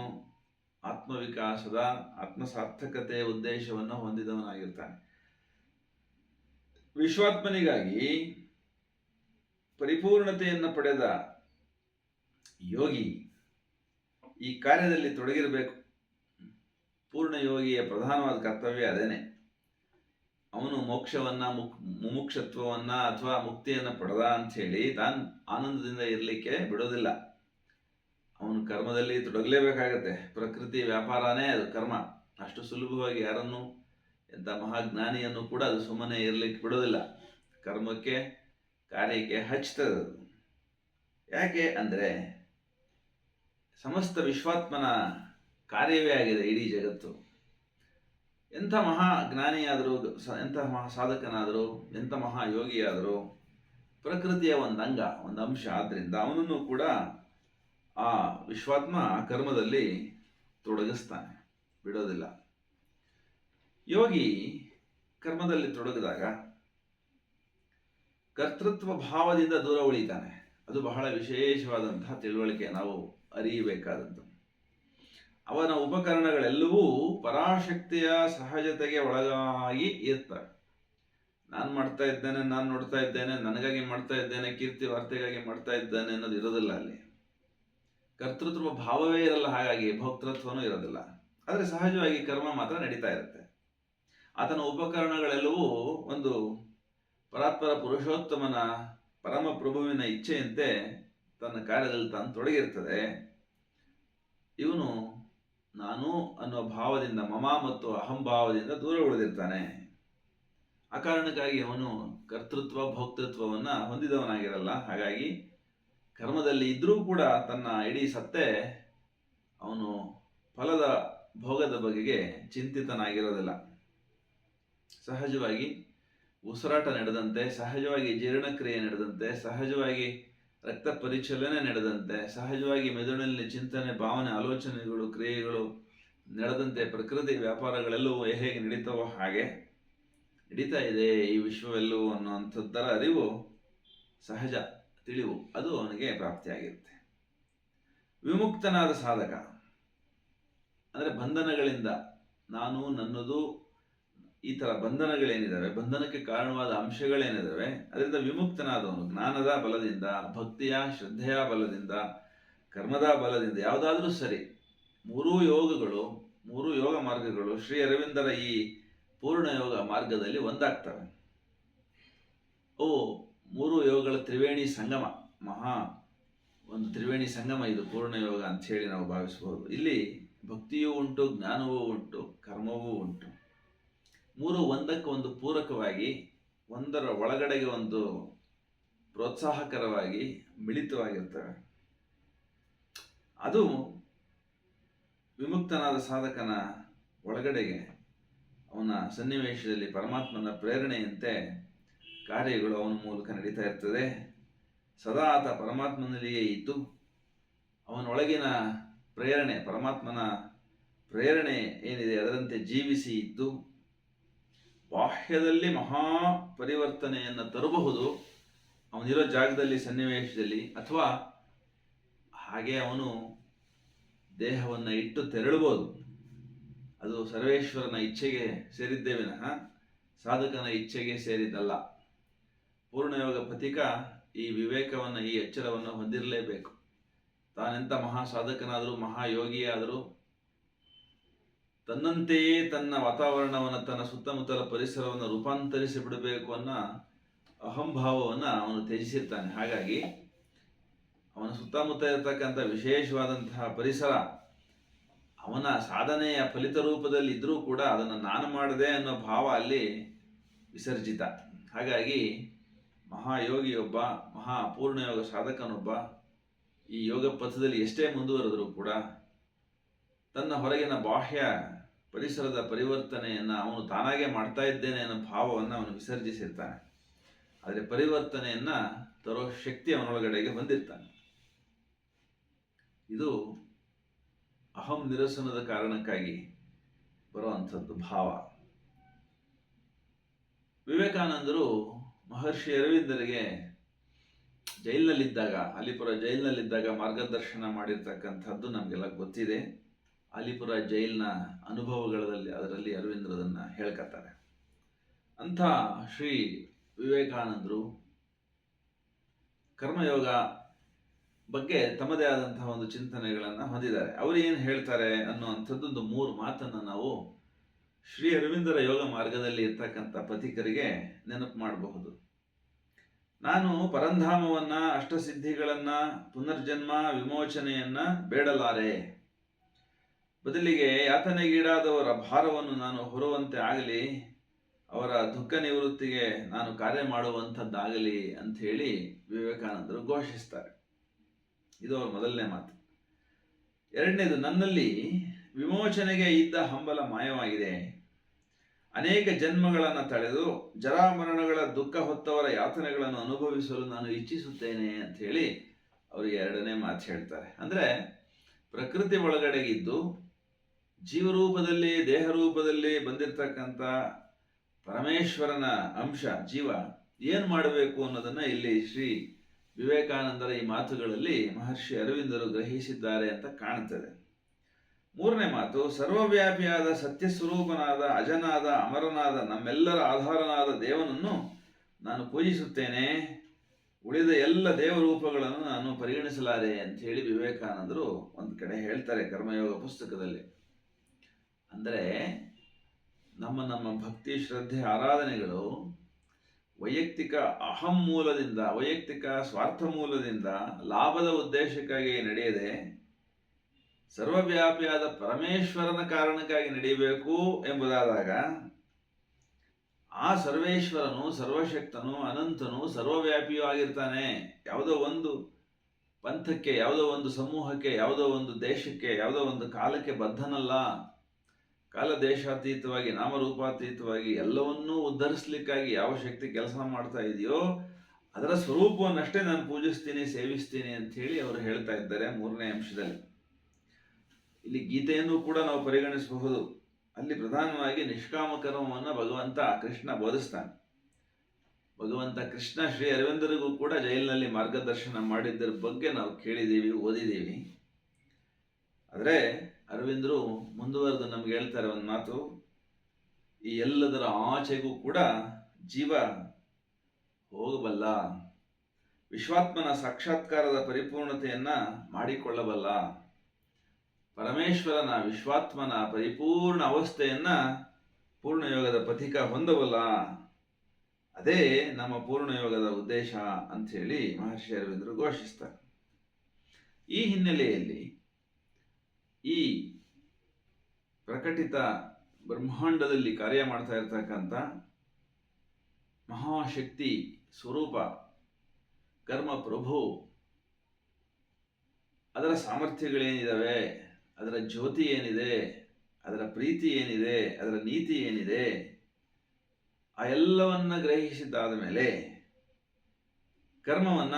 ಆತ್ಮವಿಕಾಸದ ಆತ್ಮಸಾರ್ಥಕತೆಯ ಉದ್ದೇಶವನ್ನು ಹೊಂದಿದವನಾಗಿರ್ತಾನೆ. ವಿಶ್ವಾತ್ಮನಿಗಾಗಿ ಪರಿಪೂರ್ಣತೆಯನ್ನು ಪಡೆದ ಯೋಗಿ ಈ ಕಾರ್ಯದಲ್ಲಿ ತೊಡಗಿರಬೇಕು. ಪೂರ್ಣ ಯೋಗಿಯ ಪ್ರಧಾನವಾದ ಕರ್ತವ್ಯ ಅದೇನೆ. ಅವನು ಮೋಕ್ಷವನ್ನ ಮುಮುಕ್ಷತ್ವವನ್ನ ಅಥವಾ ಮುಕ್ತಿಯನ್ನು ಪಡೆದ ಅಂಥೇಳಿ ತಾನು ಆನಂದದಿಂದ ಇರಲಿಕ್ಕೆ ಬಿಡೋದಿಲ್ಲ. ಅವನು ಕರ್ಮದಲ್ಲಿ ತೊಡಗಲೇಬೇಕಾಗತ್ತೆ. ಪ್ರಕೃತಿ ವ್ಯಾಪಾರನೇ ಅದು ಕರ್ಮ. ಅಷ್ಟು ಸುಲಭವಾಗಿ ಯಾರನ್ನು, ಎಂಥ ಮಹಾಜ್ಞಾನಿಯನ್ನು ಕೂಡ ಅದು ಸುಮ್ಮನೆ ಇರಲಿಕ್ಕೆ ಬಿಡೋದಿಲ್ಲ. ಕರ್ಮಕ್ಕೆ, ಕಾರ್ಯಕ್ಕೆ ಹಚ್ತದೆ. ಯಾಕೆ ಅಂದರೆ ಸಮಸ್ತ ವಿಶ್ವಾತ್ಮನ ಕಾರ್ಯವೇ ಆಗಿದೆ ಇಡೀ ಜಗತ್ತು. ಎಂಥ ಮಹಾ ಜ್ಞಾನಿಯಾದರೂ, ಎಂಥ ಮಹಾ ಸಾಧಕನಾದರೂ, ಎಂಥ ಮಹಾ ಯೋಗಿಯಾದರೂ ಪ್ರಕೃತಿಯ ಒಂದು ಅಂಗ, ಒಂದು ಅಂಶ. ಆದ್ದರಿಂದ ಅವನನ್ನು ಕೂಡ ಆ ವಿಶ್ವಾತ್ಮ ಕರ್ಮದಲ್ಲಿ ತೊಡಗಿಸ್ತಾನೆ, ಬಿಡೋದಿಲ್ಲ. ಯೋಗಿ ಕರ್ಮದಲ್ಲಿ ತೊಡಗಿದಾಗ ಕರ್ತೃತ್ವ ಭಾವದಿಂದ ದೂರ ಉಳಿತಾನೆ. ಅದು ಬಹಳ ವಿಶೇಷವಾದಂತಹ ತಿಳುವಳಿಕೆ, ನಾವು ಅರಿಯಬೇಕಾದದ್ದು. ಅವನ ಉಪಕರಣಗಳೆಲ್ಲವೂ ಪರಾಶಕ್ತಿಯ ಸಹಜತೆಗೆ ಒಳಗಾಗಿ ಇರ್ತವೆ. ನಾನು ಮಾಡ್ತಾ ಇದ್ದೇನೆ, ನಾನು ನೋಡ್ತಾ ಇದ್ದೇನೆ, ನನಗಾಗಿ ಮಾಡ್ತಾ ಇದ್ದೇನೆ, ಕೀರ್ತಿ ವಾರ್ತೆಗಾಗಿ ಮಾಡ್ತಾ ಇದ್ದೇನೆ ಅನ್ನೋದು ಇರೋದಿಲ್ಲ ಅಲ್ಲಿ. ಕರ್ತೃತ್ವ ಭಾವವೇ ಇರಲ್ಲ, ಹಾಗಾಗಿ ಭೋಕ್ತೃತ್ವನೂ ಇರೋದಿಲ್ಲ. ಆದರೆ ಸಹಜವಾಗಿ ಕರ್ಮ ಮಾತ್ರ ನಡೀತಾ ಇರುತ್ತೆ. ಆತನ ಉಪಕರಣಗಳೆಲ್ಲವೂ ಒಂದು ಪರಾತ್ಪರ ಪುರುಷೋತ್ತಮನ ಪರಮ ಪ್ರಭುವಿನ ಇಚ್ಛೆಯಂತೆ ತನ್ನ ಕಾರ್ಯದಲ್ಲಿ ತಾನು ತೊಡಗಿರ್ತದೆ. ಇವನು ನಾನು ಅನ್ನೋ ಭಾವದಿಂದ, ಮಮ ಮತ್ತು ಅಹಂಭಾವದಿಂದ ದೂರ ಉಳಿದಿರ್ತಾನೆ. ಆ ಕಾರಣಕ್ಕಾಗಿ ಅವನು ಕರ್ತೃತ್ವ ಭೋಕ್ತೃತ್ವವನ್ನು ಹೊಂದಿದವನಾಗಿರಲ್ಲ. ಹಾಗಾಗಿ ಕರ್ಮದಲ್ಲಿ ಇದ್ರೂ ಕೂಡ ತನ್ನ ಇಡೀ ಸತ್ತೆ ಅವನು ಫಲದ ಭೋಗದ ಬಗೆಗೆ ಚಿಂತಿತನಾಗಿರೋದಿಲ್ಲ. ಸಹಜವಾಗಿ ಉಸಿರಾಟ ನಡೆದಂತೆ, ಸಹಜವಾಗಿ ಜೀರ್ಣಕ್ರಿಯೆ ನಡೆದಂತೆ, ಸಹಜವಾಗಿ ರಕ್ತ ಪರಿಚಲನೆ ನಡೆದಂತೆ, ಸಹಜವಾಗಿ ಮೆದುಳಿನಲ್ಲಿ ಚಿಂತನೆ, ಭಾವನೆ, ಆಲೋಚನೆಗಳು, ಕ್ರಿಯೆಗಳು ನಡೆದಂತೆ ಪ್ರಕೃತಿ ವ್ಯಾಪಾರಗಳೆಲ್ಲವೂ ಹೇಗೆ ನಡೀತಾವೋ ಹಾಗೆ ನಡೀತಾ ಇದೆ ಈ ವಿಶ್ವವೆಲ್ಲವೂ ಅನ್ನುವಂಥದ್ದರ ಅರಿವು, ಸಹಜ ತಿಳಿವು, ಅದು ಅವನಿಗೆ ಪ್ರಾಪ್ತಿಯಾಗಿರುತ್ತೆ. ವಿಮುಕ್ತನಾದ ಸಾಧಕ ಅಂದರೆ ಬಂಧನಗಳಿಂದ, ನಾನು ನನ್ನದು, ಈ ಥರ ಬಂಧನಗಳೇನಿದ್ದಾವೆ, ಬಂಧನಕ್ಕೆ ಕಾರಣವಾದ ಅಂಶಗಳೇನಿದ್ದಾವೆ, ಅದರಿಂದ ವಿಮುಕ್ತನಾದವನು ಜ್ಞಾನದ ಬಲದಿಂದ, ಭಕ್ತಿಯ ಶ್ರದ್ಧೆಯ ಬಲದಿಂದ, ಕರ್ಮದ ಬಲದಿಂದ, ಯಾವುದಾದ್ರೂ ಸರಿ, ಮೂರೂ ಯೋಗಗಳು, ಮೂರೂ ಯೋಗ ಮಾರ್ಗಗಳು ಶ್ರೀ ಅರವಿಂದರ ಈ ಪೂರ್ಣ ಯೋಗ ಮಾರ್ಗದಲ್ಲಿ ಒಂದಾಗ್ತವೆ. ಮೂರು ಯೋಗಗಳ ತ್ರಿವೇಣಿ ಸಂಗಮ, ಮಹಾ ಒಂದು ತ್ರಿವೇಣಿ ಸಂಗಮ ಇದು ಪೂರ್ಣ ಯೋಗ ಅಂತ ಹೇಳಿ ನಾವು ಭಾವಿಸಬಹುದು. ಇಲ್ಲಿ ಭಕ್ತಿಯೂ ಉಂಟು, ಜ್ಞಾನವೂ ಉಂಟು, ಕರ್ಮವೂ ಉಂಟು. ಮೂರು ಒಂದಕ್ಕೆ ಒಂದು ಪೂರಕವಾಗಿ, ಒಂದರ ಒಳಗಡೆಗೆ ಒಂದು ಪ್ರೋತ್ಸಾಹಕರವಾಗಿ ಮಿಳಿತವಾಗಿರ್ತವೆ. ಅದು ವಿಮುಕ್ತನಾದ ಸಾಧಕನ ಒಳಗಡೆಗೆ, ಅವನ ಸನ್ನಿವೇಶದಲ್ಲಿ ಪರಮಾತ್ಮನ ಪ್ರೇರಣೆಯಂತೆ ಕಾರ್ಯಗಳು ಅವನ ಮೂಲಕ ನಡೀತಾ ಇರ್ತದೆ. ಸದಾ ಆತ ಪರಮಾತ್ಮನಲ್ಲಿಯೇ ಇದ್ದು ಅವನೊಳಗಿನ ಪ್ರೇರಣೆ, ಪರಮಾತ್ಮನ ಪ್ರೇರಣೆ ಏನಿದೆ ಅದರಂತೆ ಜೀವಿಸಿ ಇದ್ದು ಬಾಹ್ಯದಲ್ಲಿ ಮಹಾ ಪರಿವರ್ತನೆಯನ್ನು ತರಬಹುದು ಅವನಿರೋ ಜಾಗದಲ್ಲಿ, ಸನ್ನಿವೇಶದಲ್ಲಿ. ಅಥವಾ ಹಾಗೆ ಅವನು ದೇಹವನ್ನು ಇಟ್ಟು ತೆರಳಬಹುದು. ಅದು ಸರ್ವೇಶ್ವರನ ಇಚ್ಛೆಗೆ ಸೇರಿದ್ದೇ ವಿನಃ ಸಾಧಕನ ಇಚ್ಛೆಗೆ ಸೇರಿದ್ದಲ್ಲ. ಪೂರ್ಣಯೋಗ ಪಥಿಕ ಈ ವಿವೇಕವನ್ನು, ಈ ಎಚ್ಚರವನ್ನು ಹೊಂದಿರಲೇಬೇಕು. ತಾನೆಂಥ ಮಹಾ ಸಾಧಕನಾದರೂ, ಮಹಾಯೋಗಿಯಾದರೂ ತನ್ನಂತೆಯೇ ತನ್ನ ವಾತಾವರಣವನ್ನು, ತನ್ನ ಸುತ್ತಮುತ್ತಲ ಪರಿಸರವನ್ನು ರೂಪಾಂತರಿಸಿ ಬಿಡಬೇಕು ಅನ್ನೋ ಅಹಂಭಾವವನ್ನು ಅವನು ತ್ಯಜಿಸಿರ್ತಾನೆ. ಹಾಗಾಗಿ ಅವನ ಸುತ್ತಮುತ್ತ ಇರತಕ್ಕಂಥ ವಿಶೇಷವಾದಂತಹ ಪರಿಸರ ಅವನ ಸಾಧನೆಯ ಫಲಿತ ರೂಪದಲ್ಲಿ ಇದ್ದರೂ ಕೂಡ ಅದನ್ನು ನಾನು ಮಾಡಿದೆ ಅನ್ನೋ ಭಾವ ಅಲ್ಲಿ ವಿಸರ್ಜಿತ. ಹಾಗಾಗಿ ಮಹಾಯೋಗಿಯೊಬ್ಬ, ಮಹಾಪೂರ್ಣಯೋಗ ಸಾಧಕನೊಬ್ಬ ಈ ಯೋಗ ಪಥದಲ್ಲಿ ಎಷ್ಟೇ ಮುಂದುವರೆದರೂ ಕೂಡ ತನ್ನ ಹೊರಗಿನ ಬಾಹ್ಯ ಪರಿಸರದ ಪರಿವರ್ತನೆಯನ್ನು ಅವನು ತಾನಾಗೇ ಮಾಡ್ತಾ ಇದ್ದೇನೆ ಅನ್ನೋ ಭಾವವನ್ನು ಅವನು ವಿಸರ್ಜಿಸಿರ್ತಾನೆ. ಆದರೆ ಪರಿವರ್ತನೆಯನ್ನು ತರೋ ಶಕ್ತಿ ಅವನೊಳಗಡೆಗೆ ಹೊಂದಿರ್ತಾನೆ. ಇದು ಅಹಂ ನಿರಸನದ ಕಾರಣಕ್ಕಾಗಿ ಬರುವಂಥದ್ದು ಭಾವ. ವಿವೇಕಾನಂದರು ಮಹರ್ಷಿ ಅರವಿಂದರಿಗೆ ಜೈಲಿನಲ್ಲಿದ್ದಾಗ, ಅಲಿಪುರ ಜೈಲಿನಲ್ಲಿದ್ದಾಗ ಮಾರ್ಗದರ್ಶನ ಮಾಡಿರ್ತಕ್ಕಂಥದ್ದು ನಮಗೆಲ್ಲ ಗೊತ್ತಿದೆ. ಅಲಿಪುರ ಜೈಲಿನ ಅನುಭವಗಳಲ್ಲಿ ಅದರಲ್ಲಿ ಅರವಿಂದರದನ್ನು ಹೇಳ್ಕೊತಾರೆ. ಅಂಥ ಶ್ರೀ ವಿವೇಕಾನಂದರು ಕರ್ಮಯೋಗ ಬಗ್ಗೆ ತಮ್ಮದೇ ಆದಂತಹ ಒಂದು ಚಿಂತನೆಗಳನ್ನು ಹೊಂದಿದ್ದಾರೆ. ಅವರು ಏನು ಹೇಳ್ತಾರೆ ಅನ್ನುವಂಥದ್ದೊಂದು 3 ಮಾತನ್ನು ನಾವು ಶ್ರೀ ಅರವಿಂದರ ಯೋಗ ಮಾರ್ಗದಲ್ಲಿ ಇರ್ತಕ್ಕಂಥ ಪಥಿಕರಿಗೆ ನೆನಪು ಮಾಡಬಹುದು. ನಾನು ಪರಂಧಾಮವನ್ನ, ಅಷ್ಟಸಿದ್ಧಿಗಳನ್ನ, ಪುನರ್ಜನ್ಮ, ವಿಮೋಚನೆಯನ್ನ ಬೇಡಲಾರೆ. ಬದಲಿಗೆ ಯಾತನೆಗೀಡಾದವರ ಭಾರವನ್ನು ನಾನು ಹೊರುವಂತೆ ಆಗಲಿ, ಅವರ ದುಃಖ ನಿವೃತ್ತಿಗೆ ನಾನು ಕಾರ್ಯ ಮಾಡುವಂಥದ್ದಾಗಲಿ ಅಂಥೇಳಿ ವಿವೇಕಾನಂದರು ಘೋಷಿಸ್ತಾರೆ. ಇದು ಅವರ ಮೊದಲನೇ ಮಾತು. ಎರಡನೇದು, ನನ್ನಲ್ಲಿ ವಿಮೋಚನೆಗೆ ಇದ್ದ ಹಂಬಲ ಮಾಯವಾಗಿದೆ. ಅನೇಕ ಜನ್ಮಗಳನ್ನು ತಳೆದು ಜರಾಮರಣಗಳ ದುಃಖ ಹೊತ್ತವರ ಯಾತನೆಗಳನ್ನು ಅನುಭವಿಸಲು ನಾನು ಇಚ್ಛಿಸುತ್ತೇನೆ ಅಂತ ಹೇಳಿ ಅವರಿಗೆ ಎರಡನೇ ಮಾತು ಹೇಳ್ತಾರೆ. ಅಂದರೆ ಪ್ರಕೃತಿ ಒಳಗಡೆಗಿದ್ದು ಜೀವರೂಪದಲ್ಲಿ, ದೇಹ ರೂಪದಲ್ಲಿ ಬಂದಿರತಕ್ಕಂಥ ಪರಮೇಶ್ವರನ ಅಂಶ ಜೀವ ಏನು ಮಾಡಬೇಕು ಅನ್ನೋದನ್ನು ಇಲ್ಲಿ ಶ್ರೀ ವಿವೇಕಾನಂದರ ಈ ಮಾತುಗಳಲ್ಲಿ ಮಹರ್ಷಿ ಅರವಿಂದರು ಗ್ರಹಿಸಿದ್ದಾರೆ ಅಂತ ಕಾಣುತ್ತದೆ. ಮೂರನೇ ಮಾತು, ಸರ್ವವ್ಯಾಪಿಯಾದ ಸತ್ಯಸ್ವರೂಪನಾದ, ಅಜನಾದ, ಅಮರನಾದ, ನಮ್ಮೆಲ್ಲರ ಆಧಾರನಾದ ದೇವನನ್ನು ನಾನು ಪೂಜಿಸುತ್ತೇನೆ. ಉಳಿದ ಎಲ್ಲ ದೇವರೂಪಗಳನ್ನು ನಾನು ಪರಿಗಣಿಸಲಾರೆ ಅಂತ ಹೇಳಿ ವಿವೇಕಾನಂದರು ಒಂದು ಕಡೆ ಹೇಳ್ತಾರೆ ಕರ್ಮಯೋಗ ಪುಸ್ತಕದಲ್ಲಿ. ಅಂದರೆ ನಮ್ಮ ಭಕ್ತಿ, ಶ್ರದ್ಧೆ, ಆರಾಧನೆಗಳು ವೈಯಕ್ತಿಕ ಅಹಂ ಮೂಲದಿಂದ, ವೈಯಕ್ತಿಕ ಸ್ವಾರ್ಥ ಮೂಲದಿಂದ, ಲಾಭದ ಉದ್ದೇಶಕ್ಕಾಗಿ ನಡೆಯದೆ ಸರ್ವವ್ಯಾಪಿಯಾದ ಪರಮೇಶ್ವರನ ಕಾರಣಕ್ಕಾಗಿ ನಡೆಯಬೇಕು ಎಂಬುದಾದಾಗ, ಆ ಸರ್ವೇಶ್ವರನು, ಸರ್ವಶಕ್ತನು, ಅನಂತನು, ಸರ್ವವ್ಯಾಪಿಯೂ ಆಗಿರ್ತಾನೆ. ಯಾವುದೋ ಒಂದು ಪಂಥಕ್ಕೆ, ಯಾವುದೋ ಒಂದು ಸಮೂಹಕ್ಕೆ, ಯಾವುದೋ ಒಂದು ದೇಶಕ್ಕೆ, ಯಾವುದೋ ಒಂದು ಕಾಲಕ್ಕೆ ಬದ್ಧನಲ್ಲ. ಕಾಲ ದೇಶಾತೀತವಾಗಿ, ನಾಮರೂಪಾತೀತವಾಗಿ ಎಲ್ಲವನ್ನೂ ಉದ್ಧರಿಸ್ಲಿಕ್ಕಾಗಿ ಯಾವ ಶಕ್ತಿ ಕೆಲಸ ಮಾಡ್ತಾ ಇದೆಯೋ ಅದರ ಸ್ವರೂಪವನ್ನಷ್ಟೇ ನಾನು ಪೂಜಿಸ್ತೀನಿ, ಸೇವಿಸ್ತೀನಿ ಅಂತ ಹೇಳಿ ಅವರು ಹೇಳ್ತಾ ಇದ್ದಾರೆ ಮೂರನೇ ಅಂಶದಲ್ಲಿ. ಇಲ್ಲಿ ಗೀತೆಯನ್ನು ಕೂಡ ನಾವು ಪರಿಗಣಿಸಬಹುದು. ಅಲ್ಲಿ ಪ್ರಧಾನವಾಗಿ ನಿಷ್ಕಾಮ ಕರ್ಮವನ್ನು ಭಗವಂತ ಕೃಷ್ಣ ಬೋಧಿಸ್ತಾನೆ. ಭಗವಂತ ಕೃಷ್ಣ ಶ್ರೀ ಅರವಿಂದರಿಗೂ ಕೂಡ ಜೈಲಿನಲ್ಲಿ ಮಾರ್ಗದರ್ಶನ ಮಾಡಿದ್ದರ ಬಗ್ಗೆ ನಾವು ಕೇಳಿದ್ದೀವಿ, ಓದಿದ್ದೀವಿ. ಆದರೆ ಅರವಿಂದರು ಮುಂದುವರೆದು ನಮ್ಗೆ ಹೇಳ್ತಾರೆ ಒಂದು ಮಾತು, ಈ ಎಲ್ಲದರ ಆಚೆಗೂ ಕೂಡ ಜೀವ ಹೋಗಬಲ್ಲ, ವಿಶ್ವಾತ್ಮನ ಸಾಕ್ಷಾತ್ಕಾರದ ಪರಿಪೂರ್ಣತೆಯನ್ನ ಮಾಡಿಕೊಳ್ಳಬಲ್ಲ, ಪರಮೇಶ್ವರನ ವಿಶ್ವಾತ್ಮನ ಪರಿಪೂರ್ಣ ಅವಸ್ಥೆಯನ್ನ ಪೂರ್ಣಯೋಗದ ಪಥಿಕ ಹೊಂದಬಲ್ಲ. ಅದೇ ನಮ್ಮ ಪೂರ್ಣಯೋಗದ ಉದ್ದೇಶ ಅಂಥೇಳಿ ಮಹರ್ಷಿ ಅರವಿಂದರು ಘೋಷಿಸ್ತಾರೆ. ಈ ಹಿನ್ನೆಲೆಯಲ್ಲಿ ಈ ಪ್ರಕಟಿತ ಬ್ರಹ್ಮಾಂಡದಲ್ಲಿ ಕಾರ್ಯ ಮಾಡ್ತಾ ಇರ್ತಕ್ಕಂಥ ಮಹಾಶಕ್ತಿ ಸ್ವರೂಪ ಕರ್ಮ ಪ್ರಭು, ಅದರ ಸಾಮರ್ಥ್ಯಗಳೇನಿದ್ದಾವೆ, ಅದರ ಜ್ಯೋತಿ ಏನಿದೆ, ಅದರ ಪ್ರೀತಿ ಏನಿದೆ, ಅದರ ನೀತಿ ಏನಿದೆ, ಆ ಎಲ್ಲವನ್ನ ಗ್ರಹಿಸಿದ್ದಾದ ಮೇಲೆ ಕರ್ಮವನ್ನ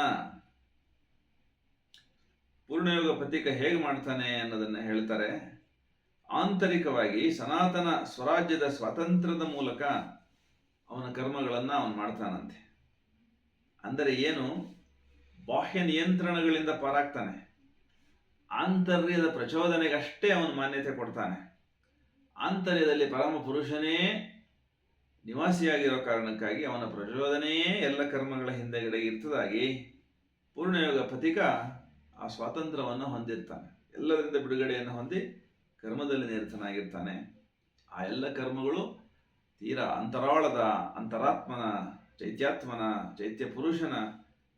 ಪೂರ್ಣಯೋಗ ಪಥಿಕ ಹೇಗೆ ಮಾಡ್ತಾನೆ ಅನ್ನೋದನ್ನ ಹೇಳ್ತಾರೆ. ಆಂತರಿಕವಾಗಿ ಸನಾತನ ಸ್ವರಾಜ್ಯದ ಸ್ವಾತಂತ್ರ್ಯದ ಮೂಲಕ ಅವನ ಕರ್ಮಗಳನ್ನು ಅವನು ಮಾಡ್ತಾನಂತೆ. ಅಂದರೆ ಏನು? ಬಾಹ್ಯ ನಿಯಂತ್ರಣಗಳಿಂದ ಪಾರಾಗ್ತಾನೆ. ಆಂತರ್ಯದ ಪ್ರಚೋದನೆಗಷ್ಟೇ ಅವನು ಮಾನ್ಯತೆ ಕೊಡ್ತಾನೆ. ಆಂತರ್ಯದಲ್ಲಿ ಪರಮ ಪುರುಷನೇ ನಿವಾಸಿಯಾಗಿರೋ ಕಾರಣಕ್ಕಾಗಿ ಅವನ ಪ್ರಚೋದನೆಯೇ ಎಲ್ಲ ಕರ್ಮಗಳ ಹಿಂದೆಗಡೆ ಇರ್ತದಾಗಿ ಪೂರ್ಣಯೋಗ ಪಥಿಕ ಆ ಸ್ವಾತಂತ್ರ್ಯವನ್ನು ಹೊಂದಿರ್ತಾನೆ. ಎಲ್ಲದರಿಂದ ಬಿಡುಗಡೆಯನ್ನು ಹೊಂದಿ ಕರ್ಮದಲ್ಲಿ ನಿರತನಾಗಿರ್ತಾನೆ. ಆ ಎಲ್ಲ ಕರ್ಮಗಳು ತೀರಾ ಅಂತರಾಳದ, ಅಂತರಾತ್ಮನ, ಚೈತ್ಯಾತ್ಮನ, ಚೈತ್ಯ ಪುರುಷನ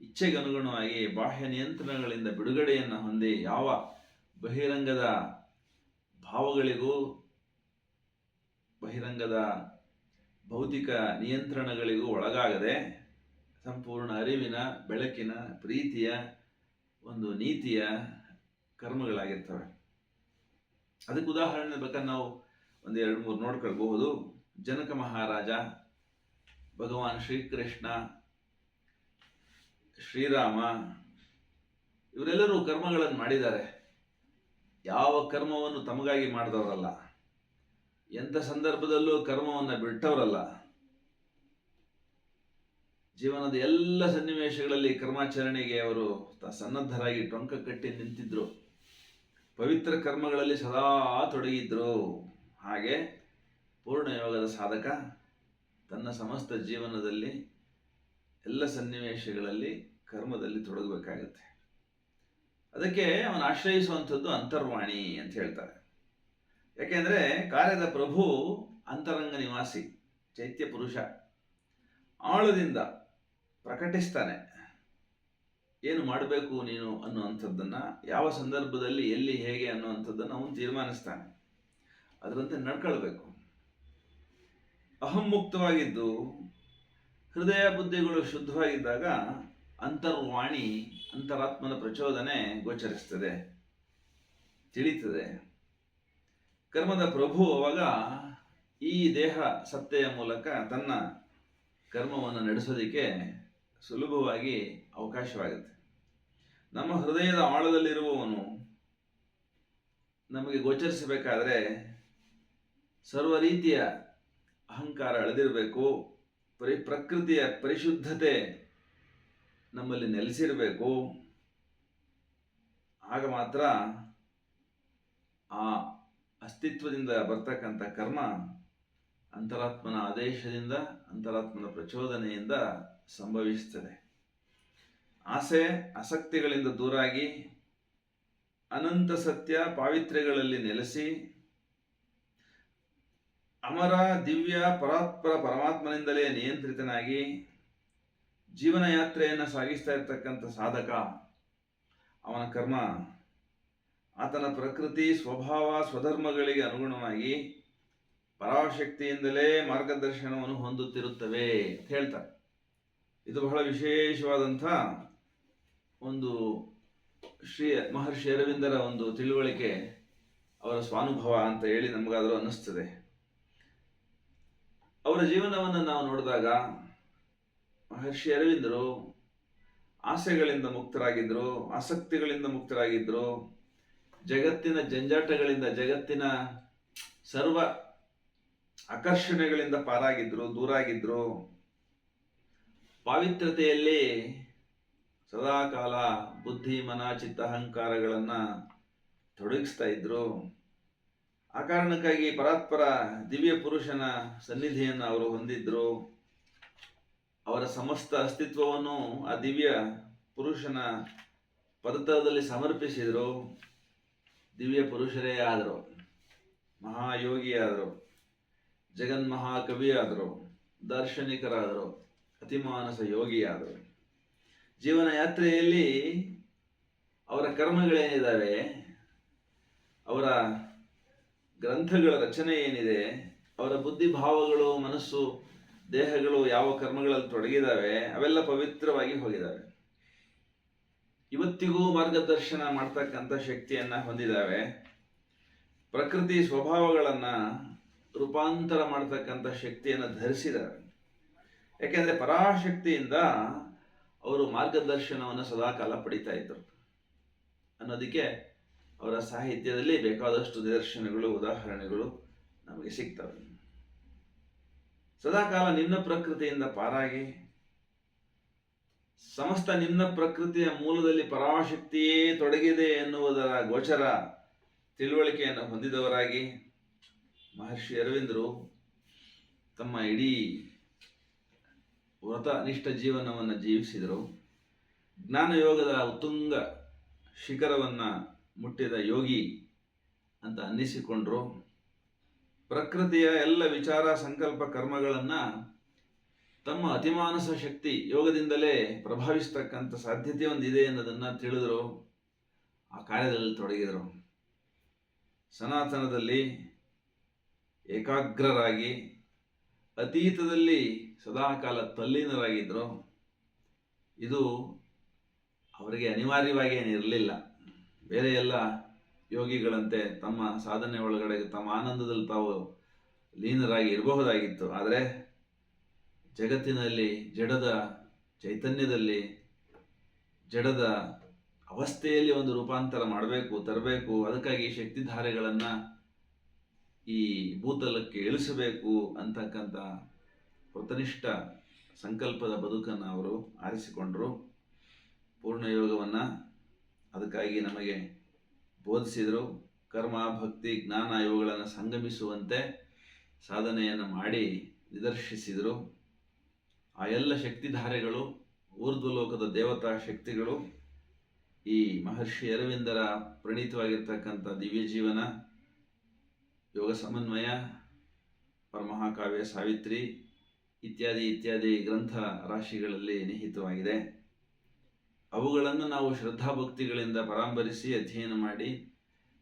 ಇಚ್ಛೆಗೆ ಅನುಗುಣವಾಗಿ ಬಾಹ್ಯ ನಿಯಂತ್ರಣಗಳಿಂದ ಬಿಡುಗಡೆಯನ್ನು ಹೊಂದಿ ಯಾವ ಬಹಿರಂಗದ ಭಾವಗಳಿಗೂ, ಬಹಿರಂಗದ ಭೌತಿಕ ನಿಯಂತ್ರಣಗಳಿಗೂ ಒಳಗಾಗದೆ ಸಂಪೂರ್ಣ ಅರಿವಿನ, ಬೆಳಕಿನ, ಪ್ರೀತಿಯ ಒಂದು ನೀತಿಯ ಕರ್ಮಗಳಾಗಿರ್ತವೆ. ಅದಕ್ಕೆ ಉದಾಹರಣೆ ಬೇಕಾದ್ರೆ ನಾವು ಒಂದು 2-3 ನೋಡ್ಕೊಳ್ಬಹುದು. ಜನಕ ಮಹಾರಾಜ, ಭಗವಾನ್ ಶ್ರೀಕೃಷ್ಣ, ಶ್ರೀರಾಮ, ಇವರೆಲ್ಲರೂ ಕರ್ಮಗಳನ್ನು ಮಾಡಿದ್ದಾರೆ. ಯಾವ ಕರ್ಮವನ್ನು ತಮಗಾಗಿ ಮಾಡಿದವರಲ್ಲ, ಎಂಥ ಸಂದರ್ಭದಲ್ಲೂ ಕರ್ಮವನ್ನು ಬಿಟ್ಟವರಲ್ಲ. ಜೀವನದ ಎಲ್ಲ ಸನ್ನಿವೇಶಗಳಲ್ಲಿ ಕರ್ಮಾಚರಣೆಗೆ ಅವರು ಸನ್ನದ್ಧರಾಗಿ ಟೊಂಕ ಕಟ್ಟಿ ನಿಂತಿದ್ರು. ಪವಿತ್ರ ಕರ್ಮಗಳಲ್ಲಿ ಸದಾ ತೊಡಗಿದ್ರು. ಹಾಗೆ ಪೂರ್ಣಯೋಗದ ಸಾಧಕ ತನ್ನ ಸಮಸ್ತ ಜೀವನದಲ್ಲಿ ಎಲ್ಲ ಸನ್ನಿವೇಶಗಳಲ್ಲಿ ಕರ್ಮದಲ್ಲಿ ತೊಡಗಬೇಕಾಗುತ್ತೆ. ಅದಕ್ಕೆ ಅವನು ಆಶ್ರಯಿಸುವಂಥದ್ದು ಅಂತರ್ವಾಣಿ ಅಂತ ಹೇಳ್ತಾರೆ. ಯಾಕೆಂದರೆ ಕಾರ್ಯದ ಪ್ರಭು ಅಂತರಂಗ ನಿವಾಸಿ ಚೈತ್ಯ ಪುರುಷ ಆಳದಿಂದ ಪ್ರಕಟಿಸ್ತಾನೆ. ಏನು ಮಾಡಬೇಕು ನೀನು ಅನ್ನುವಂಥದ್ದನ್ನು, ಯಾವ ಸಂದರ್ಭದಲ್ಲಿ ಎಲ್ಲಿ ಹೇಗೆ ಅನ್ನುವಂಥದ್ದನ್ನು ಅವನು ತೀರ್ಮಾನಿಸ್ತಾನೆ. ಅದರಂತೆ ನಡ್ಕೊಳ್ಬೇಕು. ಅಹಂಮುಕ್ತವಾಗಿದ್ದು ಹೃದಯ ಬುದ್ಧಿಗಳು ಶುದ್ಧವಾಗಿದ್ದಾಗ ಅಂತರ್ವಾಣಿ, ಅಂತರಾತ್ಮನ ಪ್ರಚೋದನೆ ಗೋಚರಿಸ್ತದೆ, ತಿಳಿತದೆ. ಕರ್ಮದ ಪ್ರಭು ಅವಾಗ ಈ ದೇಹ ಸತ್ತೆಯ ಮೂಲಕ ತನ್ನ ಕರ್ಮವನ್ನು ನಡೆಸೋದಕ್ಕೆ ಸುಲಭವಾಗಿ ಅವಕಾಶವಾಗುತ್ತೆ. ನಮ್ಮ ಹೃದಯದ ಆಳದಲ್ಲಿರುವವನು ನಮಗೆ ಗೋಚರಿಸಬೇಕಾದ್ರೆ ಸರ್ವ ರೀತಿಯ ಅಹಂಕಾರ ಅಳೆದಿರಬೇಕು. ಪ್ರಕೃತಿಯ ಪರಿಶುದ್ಧತೆ ನಮ್ಮಲ್ಲಿ ನೆಲೆಸಿರಬೇಕು. ಆಗ ಮಾತ್ರ ಆ ಅಸ್ತಿತ್ವದಿಂದ ಬರ್ತಕ್ಕಂಥ ಕರ್ಮ ಅಂತರಾತ್ಮನ ಆದೇಶದಿಂದ, ಅಂತರಾತ್ಮನ ಪ್ರಚೋದನೆಯಿಂದ ಸಂಭವಿಸುತ್ತದೆ. ಆಸೆ ಆಸಕ್ತಿಗಳಿಂದ ದೂರಾಗಿ ಅನಂತ ಸತ್ಯ ಪಾವಿತ್ರ್ಯಗಳಲ್ಲಿ ನೆಲೆಸಿ ಅಮರ ದಿವ್ಯ ಪರಾತ್ಪರ ಪರಮಾತ್ಮನಿಂದಲೇ ನಿಯಂತ್ರಿತನಾಗಿ ಜೀವನ ಯಾತ್ರೆಯನ್ನು ಸಾಗಿಸ್ತಾ ಇರ್ತಕ್ಕಂಥ ಸಾಧಕ, ಅವನ ಕರ್ಮ ಆತನ ಪ್ರಕೃತಿ ಸ್ವಭಾವ ಸ್ವಧರ್ಮಗಳಿಗೆ ಅನುಗುಣವಾಗಿ ಪರಾಶಕ್ತಿಯಿಂದಲೇ ಮಾರ್ಗದರ್ಶನವನ್ನು ಹೊಂದುತ್ತಿರುತ್ತವೆ ಅಂತ ಹೇಳ್ತಾರೆ. ಇದು ಬಹಳ ವಿಶೇಷವಾದಂಥ ಒಂದು ಮಹರ್ಷಿ ಅರವಿಂದರ ಒಂದು ತಿಳುವಳಿಕೆ, ಅವರ ಸ್ವಾನುಭವ ಅಂತ ಹೇಳಿ ನಮಗಾದರೂ ಅನ್ನಿಸ್ತದೆ. ಅವರ ಜೀವನವನ್ನು ನಾವು ನೋಡಿದಾಗ ಮಹರ್ಷಿ ಅರವಿಂದರು ಆಸೆಗಳಿಂದ ಮುಕ್ತರಾಗಿದ್ದರು, ಆಸಕ್ತಿಗಳಿಂದ ಮುಕ್ತರಾಗಿದ್ದರು, ಜಗತ್ತಿನ ಜಂಜಾಟಗಳಿಂದ, ಜಗತ್ತಿನ ಸರ್ವ ಆಕರ್ಷಣೆಗಳಿಂದ ಪಾರಾಗಿದ್ದರು, ದೂರಾಗಿದ್ದರು. ಪಾವಿತ್ರತೆಯಲ್ಲಿ ಸದಾಕಾಲ ಬುದ್ಧಿ ಮನ ಚಿತ್ತ ಅಹಂಕಾರಗಳನ್ನು ತೊಡಗಿಸ್ತಾ ಇದ್ರು. ಆ ಕಾರಣಕ್ಕಾಗಿ ಪರಾತ್ಪರ ದಿವ್ಯ ಪುರುಷನ ಸನ್ನಿಧಿಯನ್ನು ಅವರು ಹೊಂದಿದ್ರು. ಅವರ ಸಮಸ್ತ ಅಸ್ತಿತ್ವವನ್ನು ಆ ದಿವ್ಯ ಪುರುಷನ ಪದತಲದಲ್ಲಿ ಸಮರ್ಪಿಸಿದರು. ದಿವ್ಯ ಪುರುಷರೇ ಆದರು, ಮಹಾಯೋಗಿಯಾದರು, ಜಗನ್ಮಹಾಕವಿಯಾದರು, ದಾರ್ಶನಿಕರಾದರು, ಅತಿಮಾನಸ ಯೋಗಿಯಾದರು. ಜೀವನ ಯಾತ್ರೆಯಲ್ಲಿ ಅವರ ಕರ್ಮಗಳೇನಿದ್ದಾವೆ, ಅವರ ಗ್ರಂಥಗಳ ರಚನೆ ಏನಿದೆ, ಅವರ ಬುದ್ಧಿಭಾವಗಳು, ಮನಸ್ಸು, ದೇಹಗಳು ಯಾವ ಕರ್ಮಗಳಲ್ಲಿ ತೊಡಗಿದ್ದಾವೆ ಅವೆಲ್ಲ ಪವಿತ್ರವಾಗಿ ಹೋಗಿದ್ದಾವೆ. ಇವತ್ತಿಗೂ ಮಾರ್ಗದರ್ಶನ ಮಾಡ್ತಕ್ಕಂಥ ಶಕ್ತಿಯನ್ನು ಹೊಂದಿದ್ದಾವೆ. ಪ್ರಕೃತಿ ಸ್ವಭಾವಗಳನ್ನು ರೂಪಾಂತರ ಮಾಡ್ತಕ್ಕಂಥ ಶಕ್ತಿಯನ್ನು ಧರಿಸಿದ್ದಾರೆ. ಯಾಕೆಂದರೆ ಪರಾಶಕ್ತಿಯಿಂದ ಅವರು ಮಾರ್ಗದರ್ಶನವನ್ನು ಸದಾಕಾಲ ಪಡಿತಾ ಇದ್ದರು ಅನ್ನೋದಕ್ಕೆ ಅವರ ಸಾಹಿತ್ಯದಲ್ಲಿ ಬೇಕಾದಷ್ಟು ನಿದರ್ಶನಗಳು, ಉದಾಹರಣೆಗಳು ನಮಗೆ ಸಿಗ್ತವೆ. ಸದಾಕಾಲ ನಿಮ್ನ ಪ್ರಕೃತಿಯಿಂದ ಪಾರಾಗಿ ಸಮಸ್ತ ನಿಮ್ನ ಪ್ರಕೃತಿಯ ಮೂಲದಲ್ಲಿ ಪರಾಶಕ್ತಿಯೇ ತೊಡಗಿದೆ ಎನ್ನುವುದರ ಗೋಚರ ತಿಳುವಳಿಕೆಯನ್ನು ಹೊಂದಿದವರಾಗಿ ಮಹರ್ಷಿ ಅರವಿಂದರು ತಮ್ಮ ಇಡೀ ವ್ರತನಿಷ್ಠ ಜೀವನವನ್ನು ಜೀವಿಸಿದರು. ಜ್ಞಾನಯೋಗದ ಉತ್ತುಂಗ ಶಿಖರವನ್ನು ಮುಟ್ಟಿದ ಯೋಗಿ ಅಂತ ಅನ್ನಿಸಿಕೊಂಡರು. ಪ್ರಕೃತಿಯ ಎಲ್ಲ ವಿಚಾರ ಸಂಕಲ್ಪ ಕರ್ಮಗಳನ್ನು ತಮ್ಮ ಅತಿಮಾನಸ ಶಕ್ತಿ ಯೋಗದಿಂದಲೇ ಪ್ರಭಾವಿಸ್ತಕ್ಕಂಥ ಸಾಧ್ಯತೆ ಒಂದಿದೆ ಅನ್ನೋದನ್ನು ತಿಳಿದರು. ಆ ಕಾರ್ಯದಲ್ಲಿ ತೊಡಗಿದರು. ಸನಾತನದಲ್ಲಿ ಏಕಾಗ್ರರಾಗಿ ಅತೀತದಲ್ಲಿ ಸದಾಕಾಲ ತಲ್ಲೀನರಾಗಿದ್ದರು. ಇದು ಅವರಿಗೆ ಅನಿವಾರ್ಯವಾಗಿ ಏನಿರಲಿಲ್ಲ. ಬೇರೆ ಎಲ್ಲ ಯೋಗಿಗಳಂತೆ ತಮ್ಮ ಸಾಧನೆ ಒಳಗಡೆ ತಮ್ಮ ಆನಂದದಲ್ಲಿ ತಾವು ಲೀನರಾಗಿ ಇರಬಹುದಾಗಿತ್ತು. ಆದರೆ ಜಗತ್ತಿನಲ್ಲಿ ಜಡದ ಚೈತನ್ಯದಲ್ಲಿ, ಜಡದ ಅವಸ್ಥೆಯಲ್ಲಿ ಒಂದು ರೂಪಾಂತರ ಮಾಡಬೇಕು, ತರಬೇಕು. ಅದಕ್ಕಾಗಿ ಶಕ್ತಿಧಾರೆಗಳನ್ನು ಈ ಭೂತಲಕ್ಕೆ ಇಳಿಸಬೇಕು ಅಂತಕ್ಕಂಥ ವ್ರತನಿಷ್ಠ ಸಂಕಲ್ಪದ ಬದುಕನ್ನು ಅವರು ಆರಿಸಿಕೊಂಡರು. ಪೂರ್ಣಯೋಗವನ್ನು ಅದಕ್ಕಾಗಿ ನಮಗೆ ಬೋಧಿಸಿದರು. ಕರ್ಮ, ಭಕ್ತಿ, ಜ್ಞಾನ ಇವುಗಳನ್ನು ಸಂಗಮಿಸುವಂತೆ ಸಾಧನೆಯನ್ನು ಮಾಡಿ ನಿದರ್ಶಿಸಿದರು. ಆ ಎಲ್ಲ ಶಕ್ತಿಧಾರೆಗಳು, ಊರ್ಧ್ವಲೋಕದ ದೇವತಾ ಶಕ್ತಿಗಳು ಈ ಮಹರ್ಷಿ ಅರವಿಂದರ ಪ್ರಣೀತವಾಗಿರ್ತಕ್ಕಂಥ ದಿವ್ಯ ಜೀವನ, ಯೋಗ ಸಮನ್ವಯ, ಪರಮಹಾಕಾವ್ಯ ಸಾವಿತ್ರಿ ಇತ್ಯಾದಿ ಇತ್ಯಾದಿ ಗ್ರಂಥ ರಾಶಿಗಳಲ್ಲಿ ನಿಹಿತವಾಗಿದೆ. ಅವುಗಳನ್ನು ನಾವು ಶ್ರದ್ಧಾಭಕ್ತಿಗಳಿಂದ ಪರಾಂಬರಿಸಿ ಅಧ್ಯಯನ ಮಾಡಿ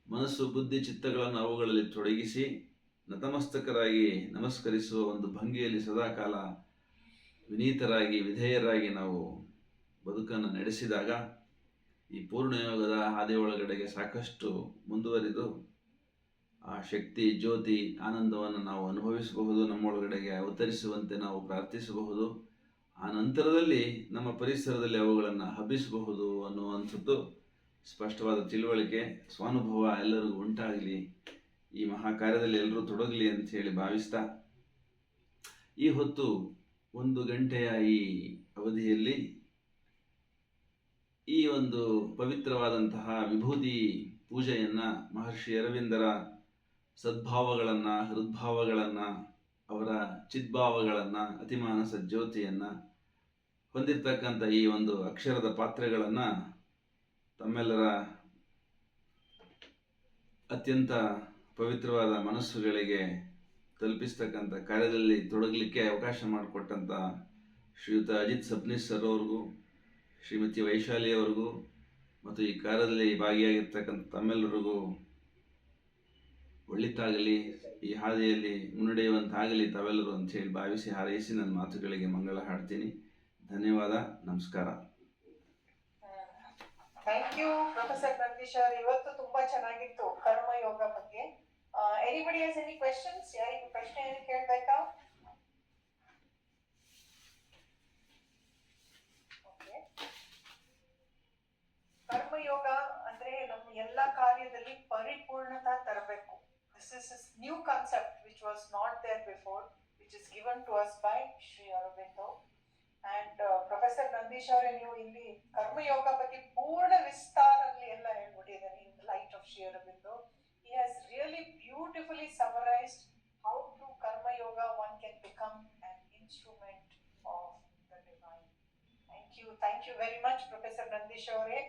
ಮನಸ್ಸು, ಬುದ್ಧಿ, ಚಿತ್ತಗಳನ್ನು ಅವುಗಳಲ್ಲಿ ತೊಡಗಿಸಿ ನತಮಸ್ತಕರಾಗಿ ನಮಸ್ಕರಿಸುವ ಒಂದು ಭಂಗಿಯಲ್ಲಿ ಸದಾಕಾಲ ವಿನೀತರಾಗಿ ವಿಧೇಯರಾಗಿ ನಾವು ಬದುಕನ್ನು ನಡೆಸಿದಾಗ ಈ ಪೂರ್ಣಯೋಗದ ಹಾದಿಯೊಳಗಡೆಗೆ ಸಾಕಷ್ಟು ಮುಂದುವರಿದು ಆ ಶಕ್ತಿ, ಜ್ಯೋತಿ, ಆನಂದವನ್ನು ನಾವು ಅನುಭವಿಸಬಹುದು, ನಮ್ಮೊಳಗಡೆಗೆ ಅವತರಿಸುವಂತೆ ನಾವು ಪ್ರಾರ್ಥಿಸಬಹುದು. ಆ ನಂತರದಲ್ಲಿ ನಮ್ಮ ಪರಿಸರದಲ್ಲಿ ಅವುಗಳನ್ನು ಹಬ್ಬಿಸಬಹುದು ಅನ್ನುವಂಥದ್ದು ಸ್ಪಷ್ಟವಾದ ತಿಳುವಳಿಕೆ, ಸ್ವಾನುಭವ ಎಲ್ಲರಿಗೂ ಉಂಟಾಗಲಿ, ಈ ಮಹಾಕಾರ್ಯದಲ್ಲಿ ಎಲ್ಲರೂ ತೊಡಗಲಿ ಅಂತ ಹೇಳಿ ಭಾವಿಸ್ತಾ, ಈ ಹೊತ್ತು 1 ಗಂಟೆಯ ಈ ಅವಧಿಯಲ್ಲಿ ಈ ಒಂದು ಪವಿತ್ರವಾದಂತಹ ವಿಭೂತಿ ಪೂಜೆಯನ್ನು, ಮಹರ್ಷಿ ಅರವಿಂದರ ಸದ್ಭಾವಗಳನ್ನು, ಹೃದ್ಭಾವಗಳನ್ನು, ಅವರ ಚಿದ್ಭಾವಗಳನ್ನು, ಅತಿಮಾನಸ ಜ್ಯೋತಿಯನ್ನು ಹೊಂದಿರತಕ್ಕಂಥ ಈ ಒಂದು ಅಕ್ಷರದ ಪಾತ್ರೆಗಳನ್ನು ತಮ್ಮೆಲ್ಲರ ಅತ್ಯಂತ ಪವಿತ್ರವಾದ ಮನಸ್ಸುಗಳಿಗೆ ತಲುಪಿಸ್ತಕ್ಕಂಥ ಕಾರ್ಯದಲ್ಲಿ ತೊಡಗಲಿಕ್ಕೆ ಅವಕಾಶ ಮಾಡಿಕೊಟ್ಟಂಥ ಶ್ರೀಯುತ ಅಜಿತ್ ಸಬ್ನೀಸ್ ಸರ್ ಅವ್ರಿಗೂ, ಶ್ರೀಮತಿ ವೈಶಾಲಿ ಅವ್ರಿಗೂ ಮತ್ತು ಈ ಕಾರ್ಯದಲ್ಲಿ ಭಾಗಿಯಾಗಿರ್ತಕ್ಕಂಥ ತಮ್ಮೆಲ್ಲರಿಗೂ ಒಳಿತಾಗಲಿ, ಈ ಹಾದಿಯಲ್ಲಿ ಮುನ್ನಡೆಯುವಂತಾಗಲಿ ತಾವೆಲ್ಲರೂ ಅಂತ ಹೇಳಿ ಭಾವಿಸಿ ಹಾರೈಸಿ ನನ್ನ ಮಾತುಗಳಿಗೆ ಮಂಗಳ ಹಾಡ್ತೀನಿ. ಧನ್ಯವಾದ, ನಮಸ್ಕಾರ. ಥ್ಯಾಂಕ್ ಯು ಪ್ರೊಫೆಸರ್ ನಂದೀಶ್ ಅವರು. ಇವತ್ತು ತುಂಬಾ ಚೆನ್ನಾಗಿತ್ತು ಕರ್ಮಯೋಗ ಬಗ್ಗೆ. Anybody has any questions? ಯಾರಿಗೂ ಪ್ರಶ್ನೆ ಏನು ಕೇಳಬೇಕಾ? ಓಕೆ. ಕರ್ಮಯೋಗ ಅಂದ್ರೆ ನಮ್ಮ ಎಲ್ಲ ಕಾರ್ಯದಲ್ಲಿ ಪರಿಪೂರ್ಣತಾ ತರಬೇಕು. This is new concept which was not there before, which is given to us by Shri Aurobindo. And professor Nandish ಅವರೇ, ನೀವು ಇಲ್ಲಿ ಕರ್ಮಯೋಗ ಬಗ್ಗೆ ಪೂರ್ಣ ವಿಸ್ತಾರದಲ್ಲಿ ಎಲ್ಲ ಹೇಳ್ಬಿಟ್ಟಿದ್ದಾರೆ in the light of Shri Aurobindo. He has really beautifully summarized how through karma yoga one can become an instrument of the divine. Thank you very much, Professor Nandish Aure.